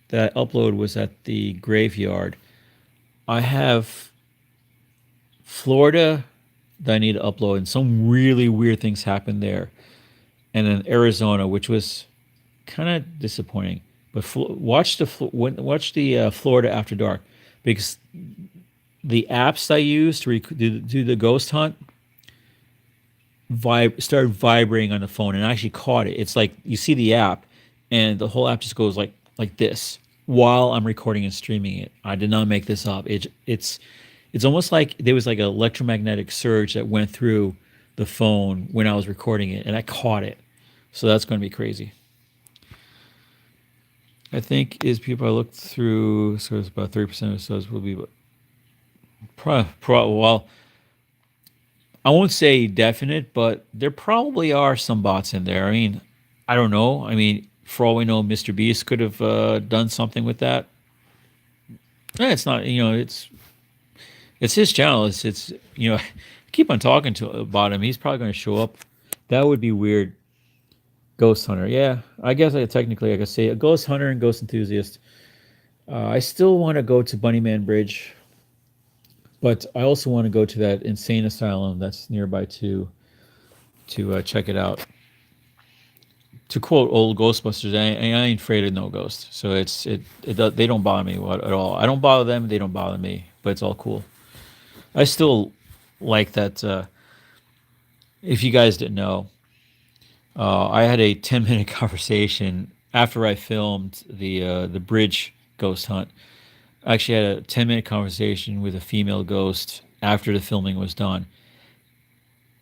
that I upload was at the graveyard. I have Florida that I need to upload, and some really weird things happened there. And then Arizona, which was kind of disappointing. But watch the Florida After Dark, because the apps I use to do the ghost hunt started vibrating on the phone, and I actually caught it. It's like you see the app, and the whole app just goes like this while I'm recording and streaming it. I did not make this up. It's almost like there was like an electromagnetic surge that went through the phone when I was recording it, and I caught it. So that's going to be crazy. I think is people I looked through, so it's about 30% of subs will be, well, I won't say definite, but there probably are some bots in there. I mean, I don't know. I mean, for all we know, Mr. Beast could have done something with that. It's not, it's his channel. It's I keep on talking to about him. He's probably going to show up. That would be weird. Ghost hunter, yeah. I guess technically I could say a ghost hunter and ghost enthusiast. I still want to go to Bunnyman Bridge, but I also want to go to that insane asylum that's nearby to check it out. To quote old Ghostbusters, I ain't afraid of no ghost. So they don't bother me at all. I don't bother them. They don't bother me. But it's all cool. I still like that. If you guys didn't know, I had a 10-minute conversation after I filmed the bridge ghost hunt. I actually had a 10-minute conversation with a female ghost after the filming was done.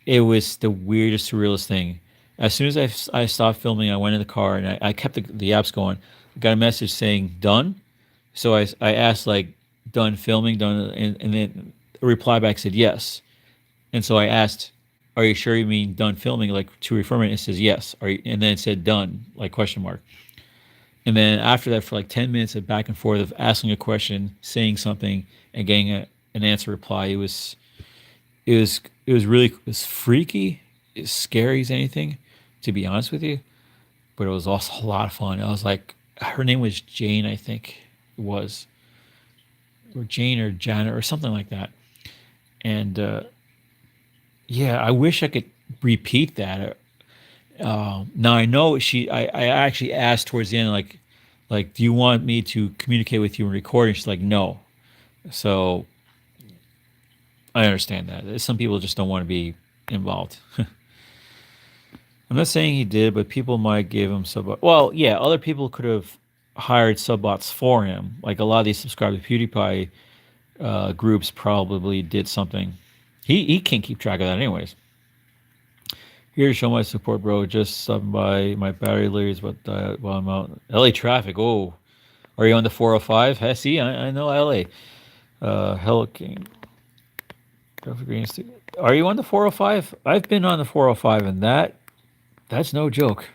It was the weirdest, surrealist thing. As soon as I stopped filming, I went in the car and I kept the apps going. I got a message saying done. So I asked like, done filming, done, and then a reply back said yes. And so I asked, are you sure you mean done filming, like to reaffirm it? It says yes. And then it said done, like question mark. And then after that, for like 10 minutes of back and forth of asking a question, saying something, and getting an answer reply, it was freaky, as scary as anything, to be honest with you. But it was also a lot of fun. I was like, her name was Jane, I think it was, or Jane or Janet or something like that. And yeah, I wish I could repeat that. Now I know I actually asked towards the end, like, do you want me to communicate with you and record? And she's like, no. So I understand that. Some people just don't want to be involved. I'm not saying he did, but people might give him sub. Well, yeah, other people could have hired subbots for him. Like a lot of these subscribe to PewDiePie groups probably did something. He can't keep track of that, anyways. Here to show my support, bro. Just stopping by. My battery leaves, but while I'm out. LA traffic. Oh, are you on the 405? Hey, see, I know LA. Hello King. Traffic Green State. Are you on the 405? I've been on the 405, and that's no joke.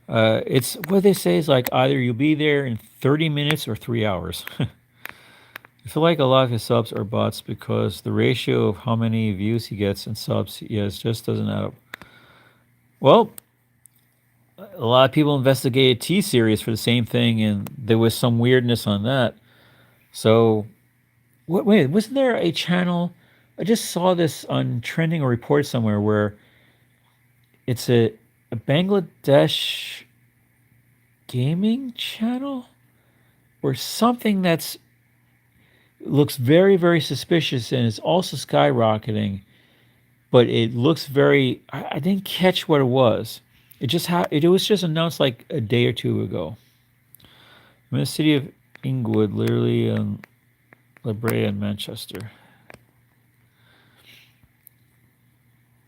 It's what they say is like either you'll be there in 30 minutes or 3 hours. I feel like a lot of his subs are bots because the ratio of how many views he gets and subs he has just doesn't add up. Well, a lot of people investigated T Series for the same thing, and there was some weirdness on that. So, wait, wasn't there a channel? I just saw this on trending or report somewhere where it's a Bangladesh gaming channel or something that's looks very, very suspicious and is also skyrocketing, but it looks very. I didn't catch what it was. It was just announced like a day or two ago. I'm in the city of Inglewood, literally La Brea and Manchester.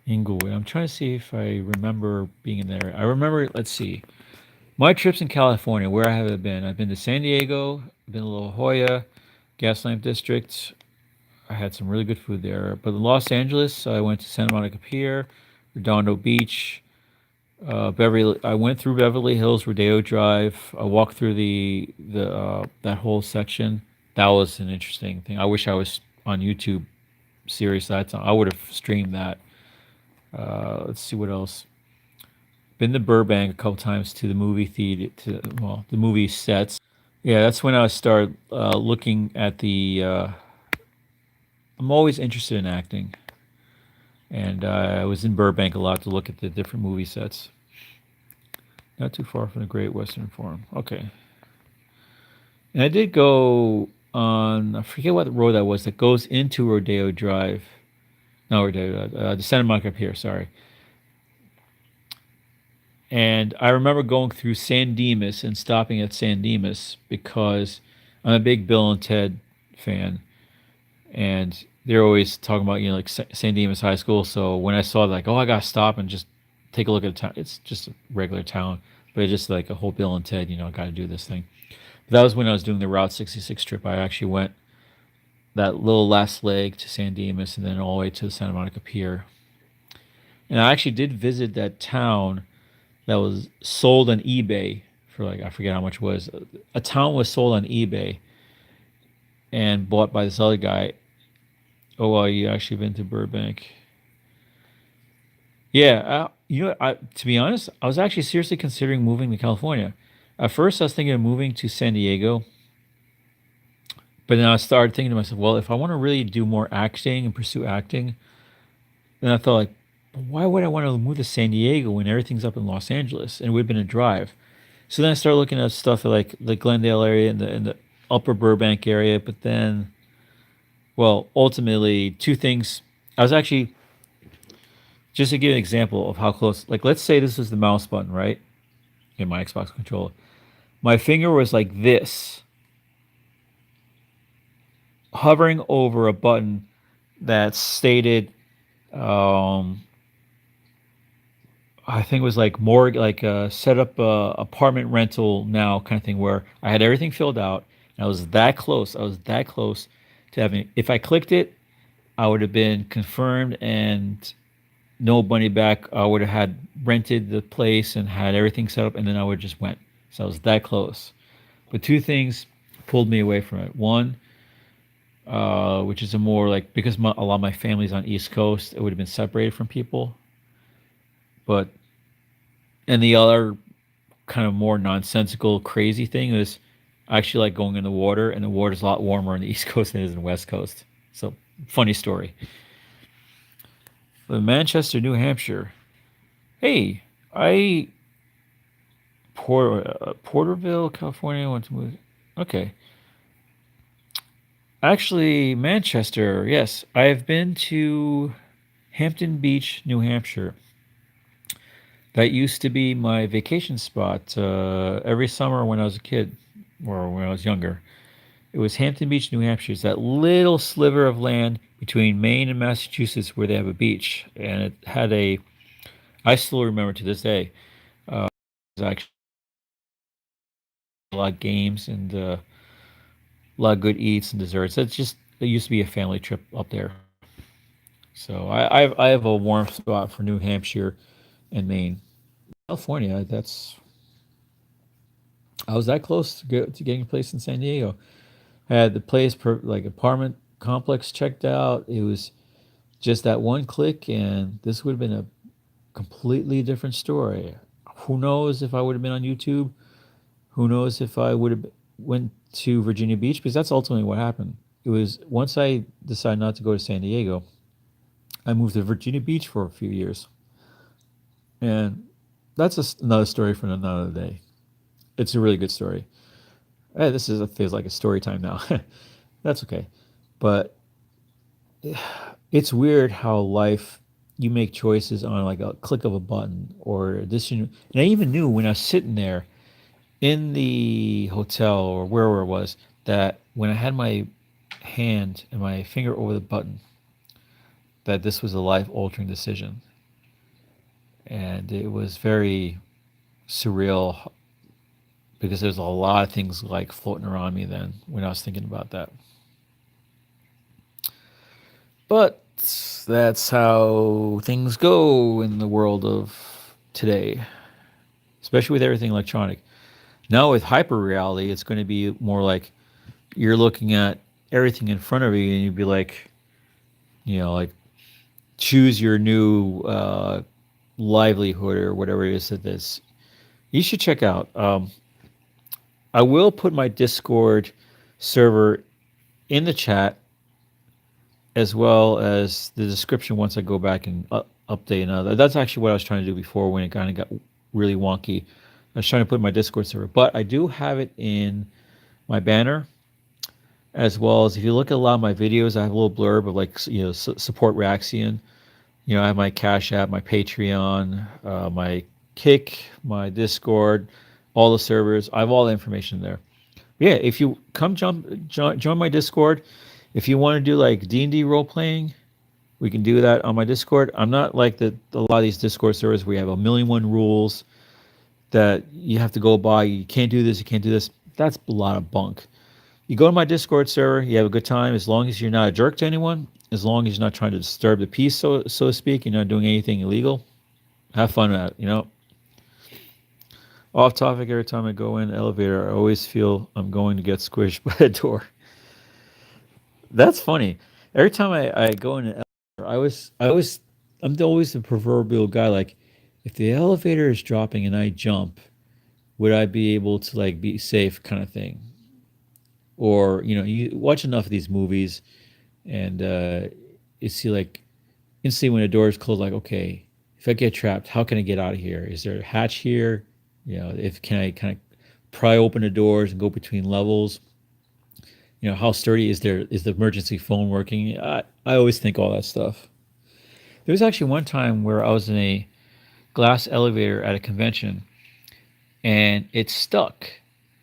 Inglewood. I'm trying to see if I remember being in there. I remember. Let's see. My trips in California. Where have I been? I've been to San Diego. I've been to La Jolla, Gaslamp District. I had some really good food there. But in Los Angeles, I went to Santa Monica Pier, Redondo Beach, Beverly. I went through Beverly Hills, Rodeo Drive. I walked through the that whole section. That was an interesting thing. I wish I was on YouTube series that time. I would have streamed that. Let's see what else. Been to Burbank a couple times to the movie theater, to well, the movie sets. Yeah, that's when I started looking at the. I'm always interested in acting, and I was in Burbank a lot to look at the different movie sets. Not too far from the Great Western Forum. Okay, and I did go on. I forget what road that was that goes into Rodeo Drive. No, Rodeo, the Santa Monica Pier. Sorry. And I remember going through San Dimas and stopping at San Dimas because I'm a big Bill and Ted fan, and they're always talking about like San Dimas High School. So when I saw like, oh, I gotta stop and just take a look at the town. It's just a regular town, but it's just like a whole Bill and Ted. I got to do this thing. But that was when I was doing the Route 66 trip. I actually went that little last leg to San Dimas and then all the way to the Santa Monica Pier. And I actually did visit that town that was sold on eBay for like I forget how much it was. A town was sold on eBay and bought by this other guy. Oh well, you actually been to Burbank? Yeah, to be honest, I was actually seriously considering moving to California. At first, I was thinking of moving to San Diego, but then I started thinking to myself, well, if I want to really do more acting and pursue acting, then I thought like, why would I want to move to San Diego when everything's up in Los Angeles and it would have been a drive? So then I started looking at stuff like the Glendale area and the Upper Burbank area. But then, well, ultimately, two things. I was actually just to give an example of how close. Like, let's say this is the mouse button, right, in my Xbox controller. My finger was like this, hovering over a button that stated I think it was like more like a set up a apartment rental now kind of thing where I had everything filled out and I was that close. I was that close to having. If I clicked it, I would have been confirmed and no money back. I would have had rented the place and had everything set up, and then I would have just went. So I was that close. But two things pulled me away from it. One, which is a more like because a lot of my family's on East Coast, it would have been separated from people. But and the other kind of more nonsensical, crazy thing is I actually like going in the water, and the water's a lot warmer on the East Coast than it is in the West Coast. So funny story. But Manchester, New Hampshire. Hey, I Porterville, California. Want to move? Okay, actually, Manchester. Yes, I have been to Hampton Beach, New Hampshire. That used to be my vacation spot every summer when I was a kid or when I was younger. It was Hampton Beach, New Hampshire. It's that little sliver of land between Maine and Massachusetts where they have a beach. And it had I still remember to this day, it was actually a lot of games and a lot of good eats and desserts. It used to be a family trip up there. So I have a warm spot for New Hampshire and Maine. California, I was that close to getting a place in San Diego. I had the place like apartment complex checked out. It was just that one click, and this would have been a completely different story. Who knows if I would have been on YouTube? Who knows if I would have went to Virginia Beach? Because that's ultimately what happened. It was once I decided not to go to San Diego, I moved to Virginia Beach for a few years, and that's another story for another day. It's a really good story. Hey, feels like a story time now. That's okay, but it's weird how life you make choices on like a click of a button or this. And I even knew when I was sitting there in the hotel or wherever it was that when I had my hand and my finger over the button, that this was a life altering decision, and it was very surreal because there's a lot of things like floating around me then when I was thinking about that. But that's how things go in the world of today, especially with everything electronic. Now with hyper reality, it's going to be more like you're looking at everything in front of you, and you'd be like, like choose your new livelihood or whatever it is that this. You should check out. I will put my Discord server in the chat as well as the description once I go back and update another. That's actually what I was trying to do before when it kind of got really wonky. I was trying to put my Discord server, but I do have it in my banner as well as if you look at a lot of my videos, I have a little blurb of like support Reaxian. I have my Cash App, my Patreon, my Kick, my Discord, all the servers. I have all the information there. Yeah, if you come join my Discord, if you want to do like D&D role playing, we can do that on my Discord. I'm not like a lot of these Discord servers where you have a million one rules that you have to go by. You can't do this, you can't do this. That's a lot of bunk. You go to my Discord server, you have a good time as long as you're not a jerk to anyone, as long as you're not trying to disturb the peace, so to speak, you're not doing anything illegal. Have fun with that. Off topic, every time I go in the elevator, I always feel I'm going to get squished by a door. That's funny. Every time I go in an elevator, I'm always the proverbial guy. Like, if the elevator is dropping and I jump, would I be able to like be safe, kind of thing? Or you watch enough of these movies, and you see like instantly when the door is closed, like, okay, if I get trapped, how can I get out of here? Is there a hatch here? If can I kind of pry open the doors and go between levels? How sturdy is there? Is the emergency phone working? I always think all that stuff. There was actually one time where I was in a glass elevator at a convention, and it stuck.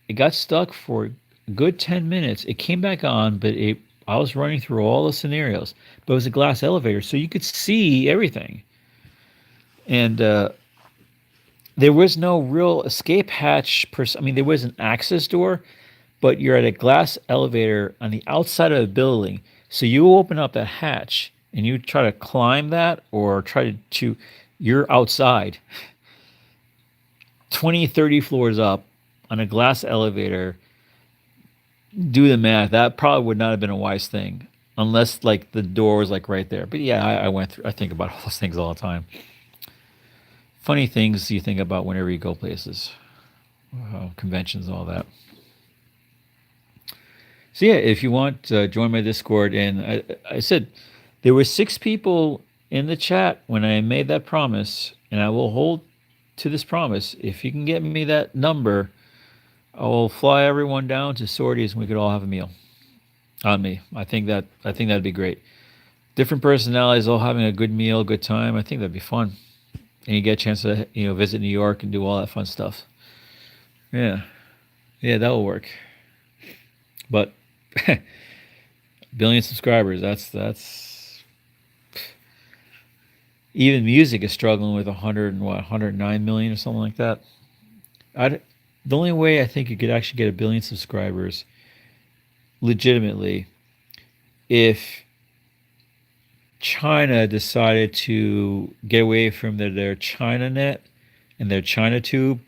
It got stuck for a good 10 minutes. It came back on, but I was running through all the scenarios. But it was a glass elevator, so you could see everything. And there was no real escape hatch. I mean, there was an access door, but you're at a glass elevator on the outside of the building. So you open up that hatch and you try to climb that or try to you're outside 20, 30 floors up on a glass elevator, do the math. That probably would not have been a wise thing unless like the door was like right there. But yeah, I went through. I think about all those things all the time. Funny things you think about whenever you go places, conventions, all that. So yeah, if you want, join my Discord. And I said there were 6 people in the chat when I made that promise, and I will hold to this promise. If you can get me that number, I will fly everyone down to Sorties and we could all have a meal on me. I think that'd be great. Different personalities all having a good meal, good time. I think that'd be fun. And you get a chance to visit New York and do all that fun stuff. Yeah, yeah, that will work. But billion subscribers, that's even music is struggling with 100 and what 109 million or something like that. I the only way I think you could actually get a billion subscribers legitimately if China decided to get away from their China net and their China tube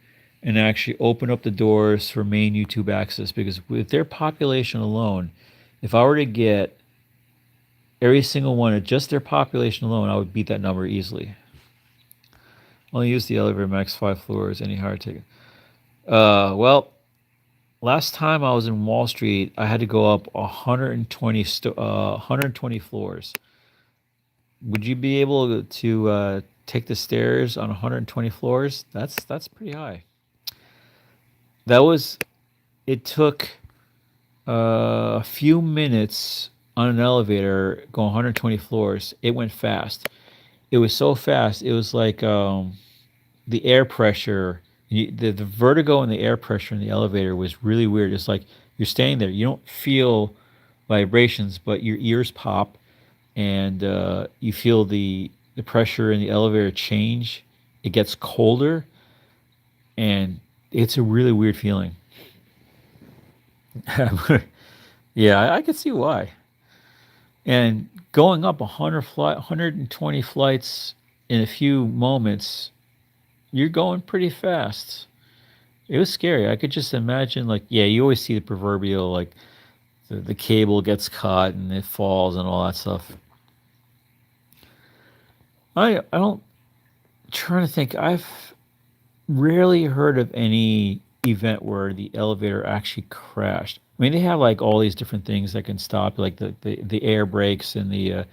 and actually open up the doors for main YouTube access. Because with their population alone, if I were to get every single one at just their population alone, I would beat that number easily. Only use the elevator max 5 floors, any higher ticket. Well, last time I was in Wall Street, I had to go up 120 floors. Would you be able to take the stairs on 120 floors? That's pretty high. That was it took a few minutes on an elevator going 120 floors. It went fast. It was so fast. It was like the air pressure, the vertigo and the air pressure in the elevator was really weird. It's like you're staying there. You don't feel vibrations, but your ears pop and you feel the pressure in the elevator change. It gets colder, and it's a really weird feeling. Yeah, I could see why. And going up 120 flights in a few moments, you're going pretty fast. It was scary. I could just imagine, like, yeah, you always see the proverbial, like, the cable gets caught and it falls and all that stuff. I don't, trying to think, I've rarely heard of any event where the elevator actually crashed. I mean, they have like all these different things that can stop, like the air brakes and the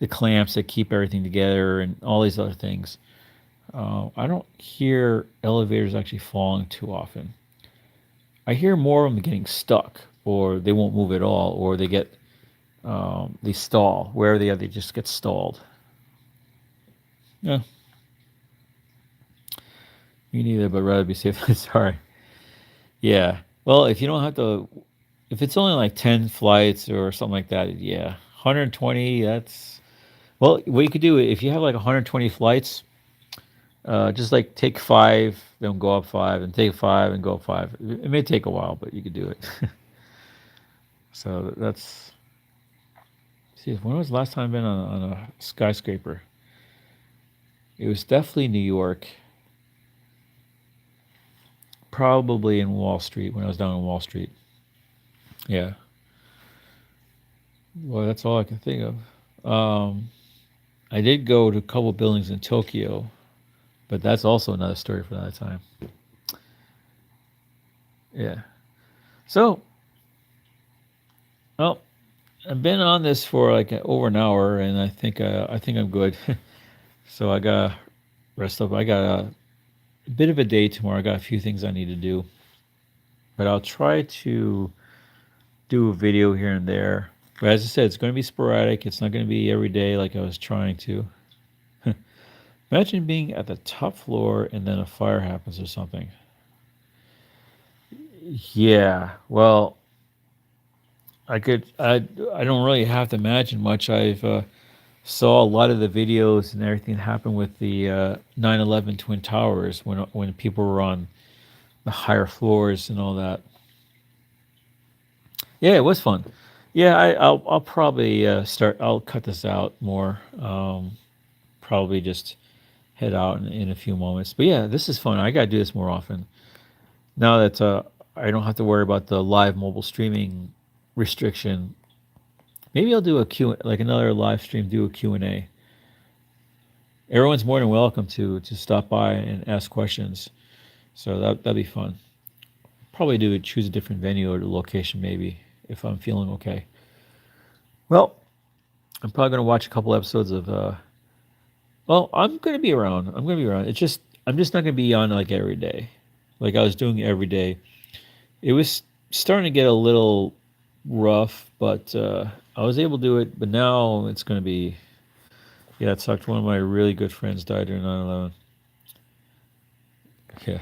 clamps that keep everything together and all these other things. I don't hear elevators actually falling too often. I hear more of them getting stuck, or they won't move at all, or they stall. Where they are, they just get stalled. Yeah, me neither, but rather be safe than sorry. Yeah. Well, if you don't have to, if it's only like 10 flights or something like that, yeah, 120, that's, well, what you could do if you have like 120 flights, just like take 5, then go up 5, and take 5 and go up 5. It may take a while, but you could do it. So that's, see, when was the last time I've been on a skyscraper? It was definitely New York, probably in Wall Street when I was down in Wall Street. Yeah. Well, that's all I can think of. I did go to a couple buildings in Tokyo, but that's also another story for another time. Yeah. So, well, I've been on this for like over an hour, and I think I'm good. So I got rest up. I got a bit of a day tomorrow. I got a few things I need to do, but I'll try to do a video here and there. But as I said, it's going to be sporadic. It's not going to be every day like I was trying to. Imagine being at the top floor and then a fire happens or something. Yeah, well, I don't really have to imagine much. I've saw a lot of the videos and everything that happened with the 9/11 Twin Towers when people were on the higher floors and all that. Yeah, it was fun. Yeah, I'll probably start. I'll cut this out more. Probably just head out in a few moments. But yeah, this is fun. I gotta do this more often. now that I don't have to worry about the live mobile streaming restriction, maybe I'll do a Q like another live stream, do a Q and A. Everyone's more than welcome to stop by and ask questions. So that'd be fun. Probably do choose a different venue or the location maybe if I'm feeling okay. Well, I'm probably gonna watch a couple episodes of. Well, I'm gonna be around. I'm gonna be around. It's just I'm just not gonna be on like every day, like I was doing every day. It was starting to get a little rough, but I was able to do it. But now it's gonna be. Yeah, it sucked. One of my really good friends died during 9/11. Yeah.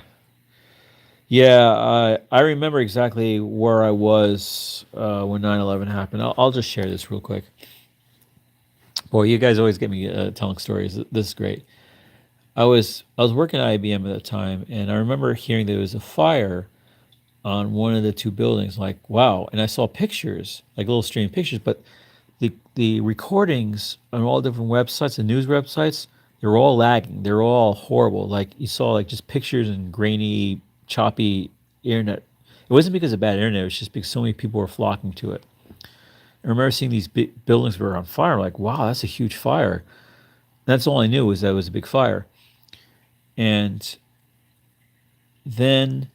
Yeah, I remember exactly where I was when 9/11 happened. I'll just share this real quick. Boy, you guys always get me telling stories. This is great. I was working at IBM at the time, and I remember hearing there was a fire on one of the two buildings. Like, wow! And I saw pictures, like little stream pictures, but the recordings on all different websites, the news websites, they're all lagging. They're all horrible. Like you saw, like just pictures and grainy, choppy internet. It wasn't because of bad internet. It was just because so many people were flocking to it. I remember seeing these big buildings were on fire. I'm like, wow, that's a huge fire. That's all I knew was that it was a big fire. And then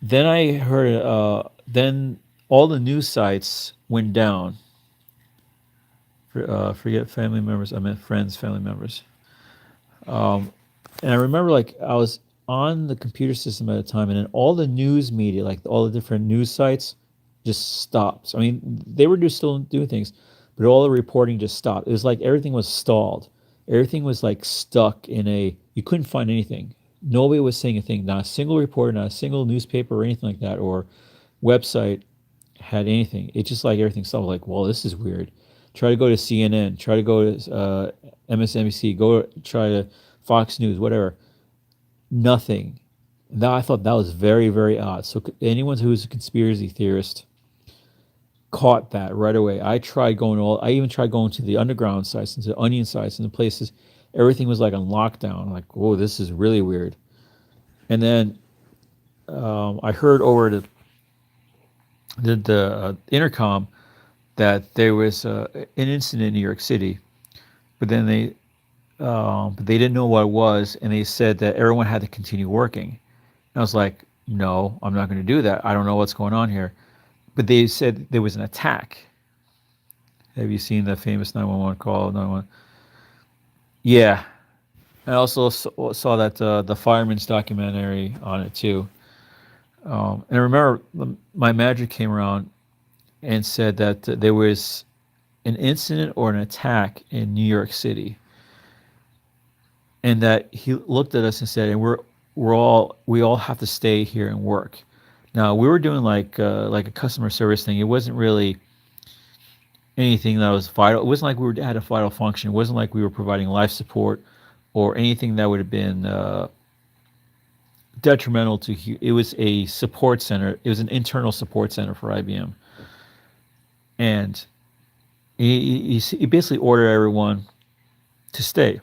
then I heard then all the news sites went down. Forget family members. I meant friends, family members. And I remember like I was on the computer system at the time, and then all the news media, like all the different news sites, just stopped. I mean, they were just still doing things, but all the reporting just stopped. It was like everything was stalled. Everything was like stuck in a. You couldn't find anything. Nobody was saying a thing. Not a single reporter, not a single newspaper or anything like that, or website had anything. It's just like everything stopped. Like, well, this is weird. Try to go to CNN. Try to go to MSNBC. Try to Fox News. Whatever. Nothing. Now I thought that was very, very odd. So anyone who's a conspiracy theorist caught that right away. I even tried going to the underground sites and to onion sites and the places. Everything was like on lockdown. Like, whoa, this is really weird. And then I heard over the intercom that there was an incident in New York City, but then but they didn't know what it was, and they said that everyone had to continue working. And I was like, no, I'm not going to do that. I don't know what's going on here. But they said there was an attack. Have you seen the famous 911 call? 911. Yeah. I also saw that the fireman's documentary on it too. And I remember my manager came around and said that there was an incident or an attack in New York City, and that he looked at us and said, "And we all have to stay here and work." Now we were doing like a customer service thing. It wasn't really anything that was vital. It wasn't like had a vital function. It wasn't like we were providing life support or anything that would have been detrimental to. It was a support center. It was an internal support center for IBM, and he basically ordered everyone to stay.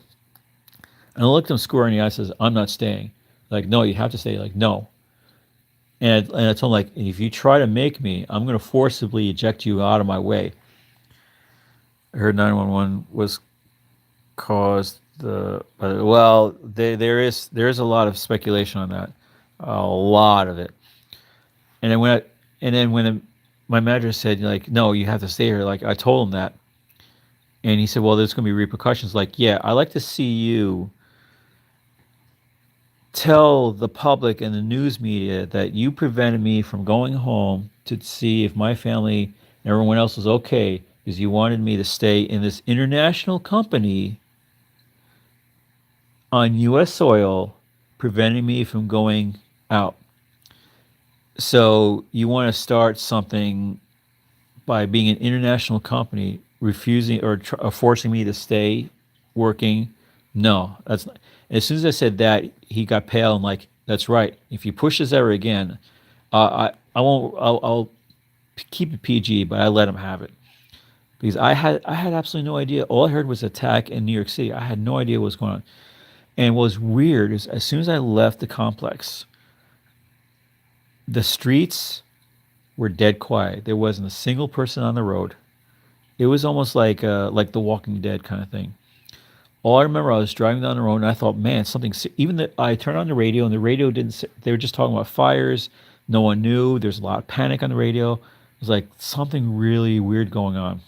And I looked him square in the eye and says, I'm not staying. Like, no, you have to stay. Like, no. And I told him, like, if you try to make me, I'm going to forcibly eject you out of my way. I heard 911 was caused well, there is a lot of speculation on that. A lot of it. And then my manager said, like, no, you have to stay here. Like, I told him that. And he said, well, there's going to be repercussions. Like, yeah, I like to see you tell the public and the news media that you prevented me from going home to see if my family and everyone else was okay because you wanted me to stay in this international company on U.S. soil, preventing me from going out. So you want to start something by being an international company, refusing or forcing me to stay working? No, that's not. As soon as I said that, he got pale and like, that's right. If you push this ever again, I won't. I'll keep it PG, but I let him have it because I had absolutely no idea. All I heard was attack in New York City. I had no idea what was going on. And what was weird is as soon as I left the complex, The streets were dead quiet. There wasn't a single person on the road. It was almost like The Walking Dead kind of thing. All I remember, I was driving down the road and I thought, man, something. Even that I turned on the radio and the radio didn't. They were just talking about fires. No one knew. There's a lot of panic on the radio. It was like something really weird going on.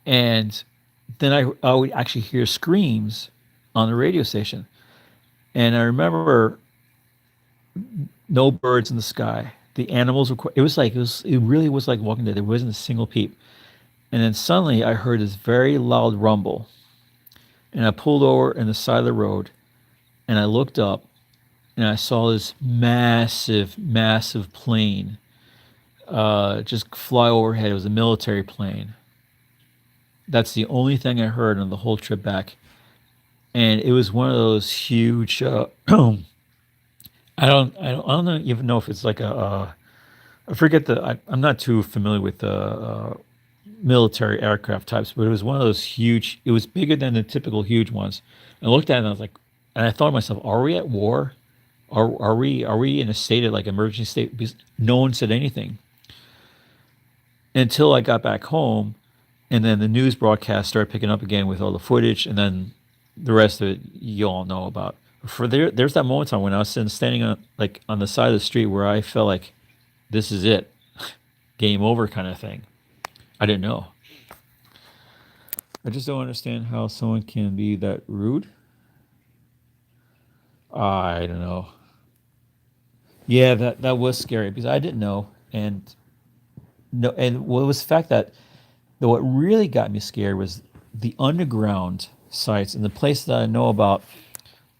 And then I would actually hear screams on the radio station. And I remember no birds in the sky. The animals were. It was like it really was like Walking Dead. There wasn't a single peep. And then suddenly I heard this very loud rumble, and I pulled over in the side of the road, and I looked up, and I saw this massive, massive plane just fly overhead. It was a military plane. That's the only thing I heard on the whole trip back, and it was one of those huge. I don't even know if it's like I forget I'm not too familiar with the military aircraft types, but it was one of those huge. It was bigger than the typical huge ones. And I looked at it and I was like, and I thought to myself, are we at war? Are we in a state of like emergency state? Because no one said anything until I got back home, and then the news broadcast started picking up again with all the footage, and then the rest of it you all know about. There's that moment in time when I was standing on like on the side of the street where I felt like this is it, game over kind of thing. I didn't know. I just don't understand how someone can be that rude. I don't know. Yeah, that was scary because I didn't know, and no, and what was the fact that what really got me scared was the underground sites and the places that I know about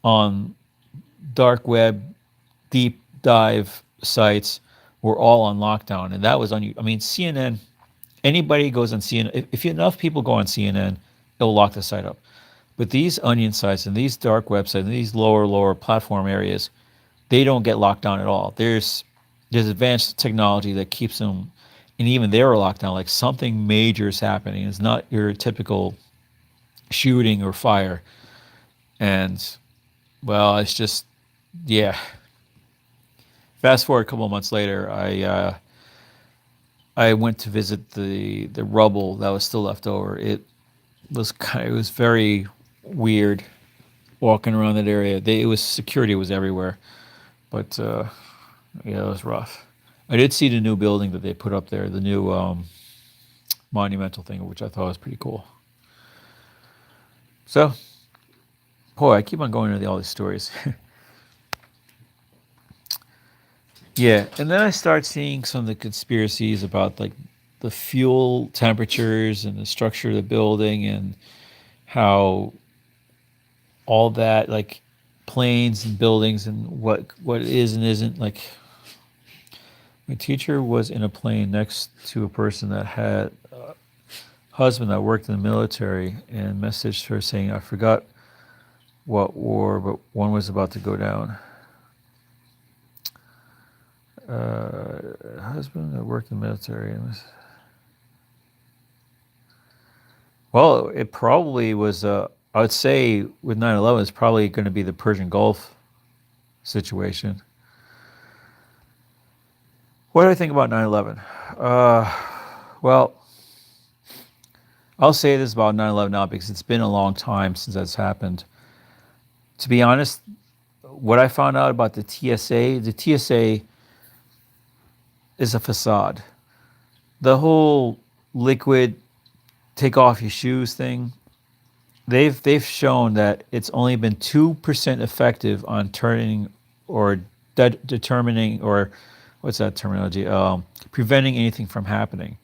on dark web, deep dive sites were all on lockdown, and that was on. I mean, CNN. Anybody goes on CNN. If enough people go on CNN, it'll lock the site up. But these onion sites and these dark websites and these lower platform areas, they don't get locked down at all. There's advanced technology that keeps them, and even they're locked down. Like something major is happening. It's not your typical shooting or fire. And well, it's just yeah. Fast forward a couple of months later, I went to visit the rubble that was still left over. It was very weird walking around that area. It was security was everywhere, but yeah, it was rough. I did see the new building that they put up there, the new monumental thing, which I thought was pretty cool. So, boy, I keep on going into all these stories. Yeah, and then I start seeing some of the conspiracies about like the fuel temperatures and the structure of the building and how all that like planes and buildings and what is and isn't like. My teacher was in a plane next to a person that had a husband that worked in the military and messaged her saying, I forgot what war, but one was about to go down. Husband that worked in the military. Well, it probably was, I would say with 9/11, it's probably going to be the Persian Gulf situation. What do I think about 9/11? Well, I'll say this about 9/11 now because it's been a long time since that's happened. To be honest, what I found out about the TSA is a facade. The whole liquid take off your shoes thing, they've shown that it's only been 2% effective on turning or determining or what's that terminology? Preventing anything from happening.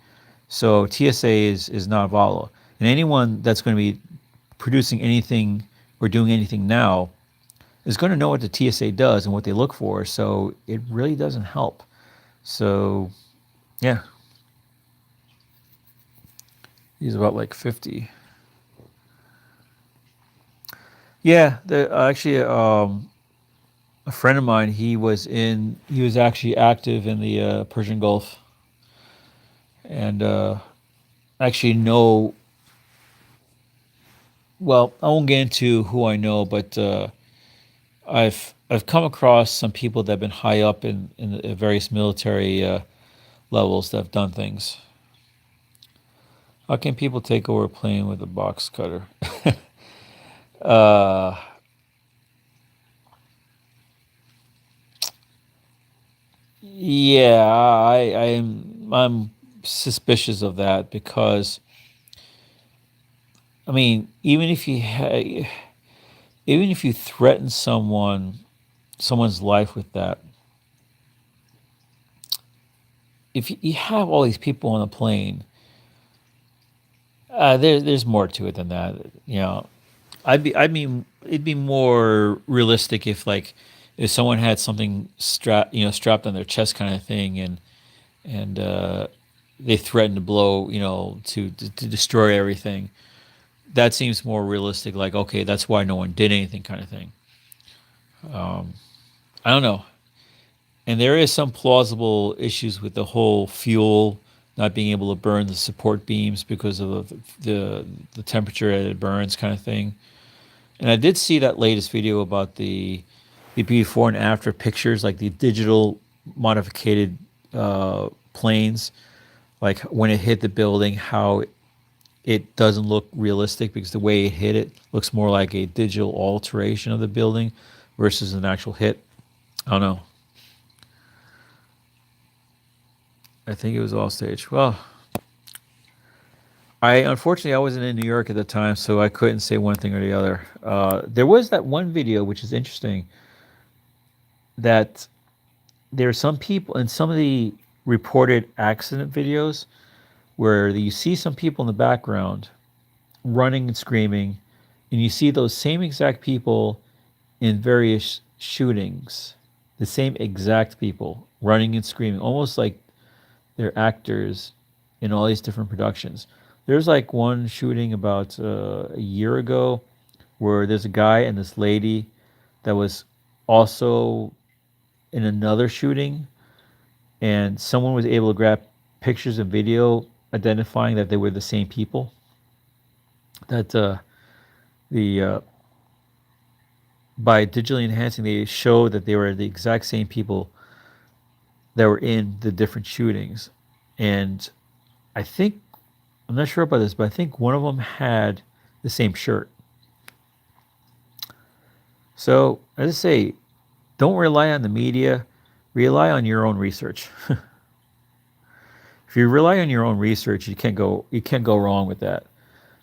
So TSA is not volatile, and anyone that's going to be producing anything or doing anything now is going to know what the TSA does and what they look for. So it really doesn't help. So yeah, he's about like 50. Yeah, actually a friend of mine. He was actually active in the Persian Gulf, and actually know. Well, I won't get into who I know, but I've I've come across some people that have been high up in the various military levels that have done things. How can people take over playing with a box cutter? uh, yeah, I'm suspicious of that because I mean, even if you threaten someone's life with that, if you have all these people on a plane, there's more to it than that. You know, I mean, it'd be more realistic if like if someone had something strapped on their chest kind of thing, and they threatened to blow, to destroy everything. That seems more realistic. Like, okay, that's why no one did anything, kind of thing. I don't know. And there is some plausible issues with the whole fuel not being able to burn the support beams because of the temperature that it burns, kind of thing. And I did see that latest video about the before and after pictures, like the digital modified planes, like when it hit the building, how it doesn't look realistic because the way it hit it looks more like a digital alteration of the building versus an actual hit. I don't know. I think it was all staged. Well, I unfortunately I wasn't in New York at the time, so I couldn't say one thing or the other. There was that one video which is interesting that there are some people in some of the reported accident videos where you see some people in the background running and screaming, and you see those same exact people in various shootings, the same exact people running and screaming, almost like they're actors in all these different productions. There's like one shooting about a year ago where there's a guy and this lady that was also in another shooting, and someone was able to grab pictures and video identifying that they were the same people. That the By digitally enhancing, they showed that they were the exact same people that were in the different shootings. And I think, I'm not sure about this, but I think one of them had the same shirt. So, as I say, don't rely on the media, rely on your own research. If you rely on your own research, you can't go wrong with that.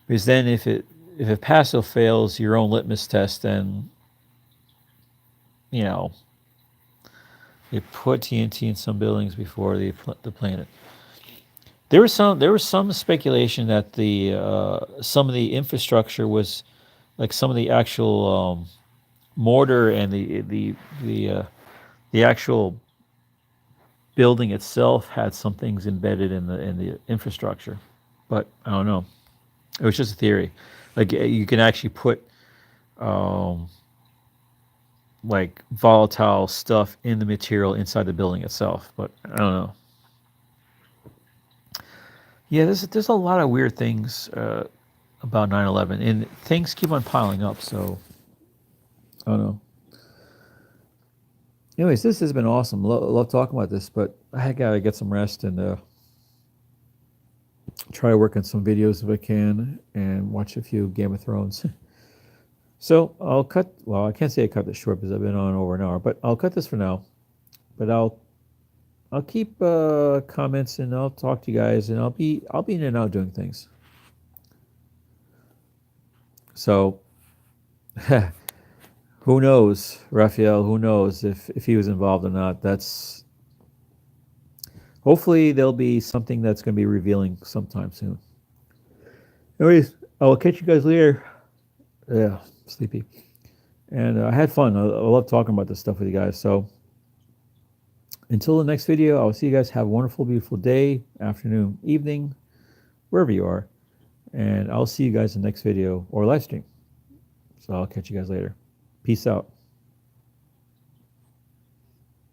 Because then if it passes or fails your own litmus test, then you know they put TNT in some buildings before the planet. There was some speculation that the some of the infrastructure was like some of the actual mortar and the actual building itself had some things embedded in the infrastructure, but I don't know. It was just a theory. Like you can actually put um, like volatile stuff in the material inside the building itself, but I don't know. Yeah, there's a lot of weird things about 9/11, and things keep on piling up. So I don't know. Anyways, this has been awesome. Love talking about this, but I gotta get some rest and try to work on some videos if I can, and watch a few Game of Thrones. So I'll cut. Well, I can't say I cut this short because I've been on over an hour, but I'll cut this for now. But I'll keep comments, and I'll talk to you guys, and I'll be in and out doing things. So who knows, Raphael? Who knows if he was involved or not? That's hopefully there'll be something that's going to be revealing sometime soon. Anyways, I'll catch you guys later. Yeah, sleepy. And I had fun. I love talking about this stuff with you guys. So until the next video, I'll see you guys. Have a wonderful, beautiful day, afternoon, evening, wherever you are. And I'll see you guys in the next video or live stream. So I'll catch you guys later. Peace out.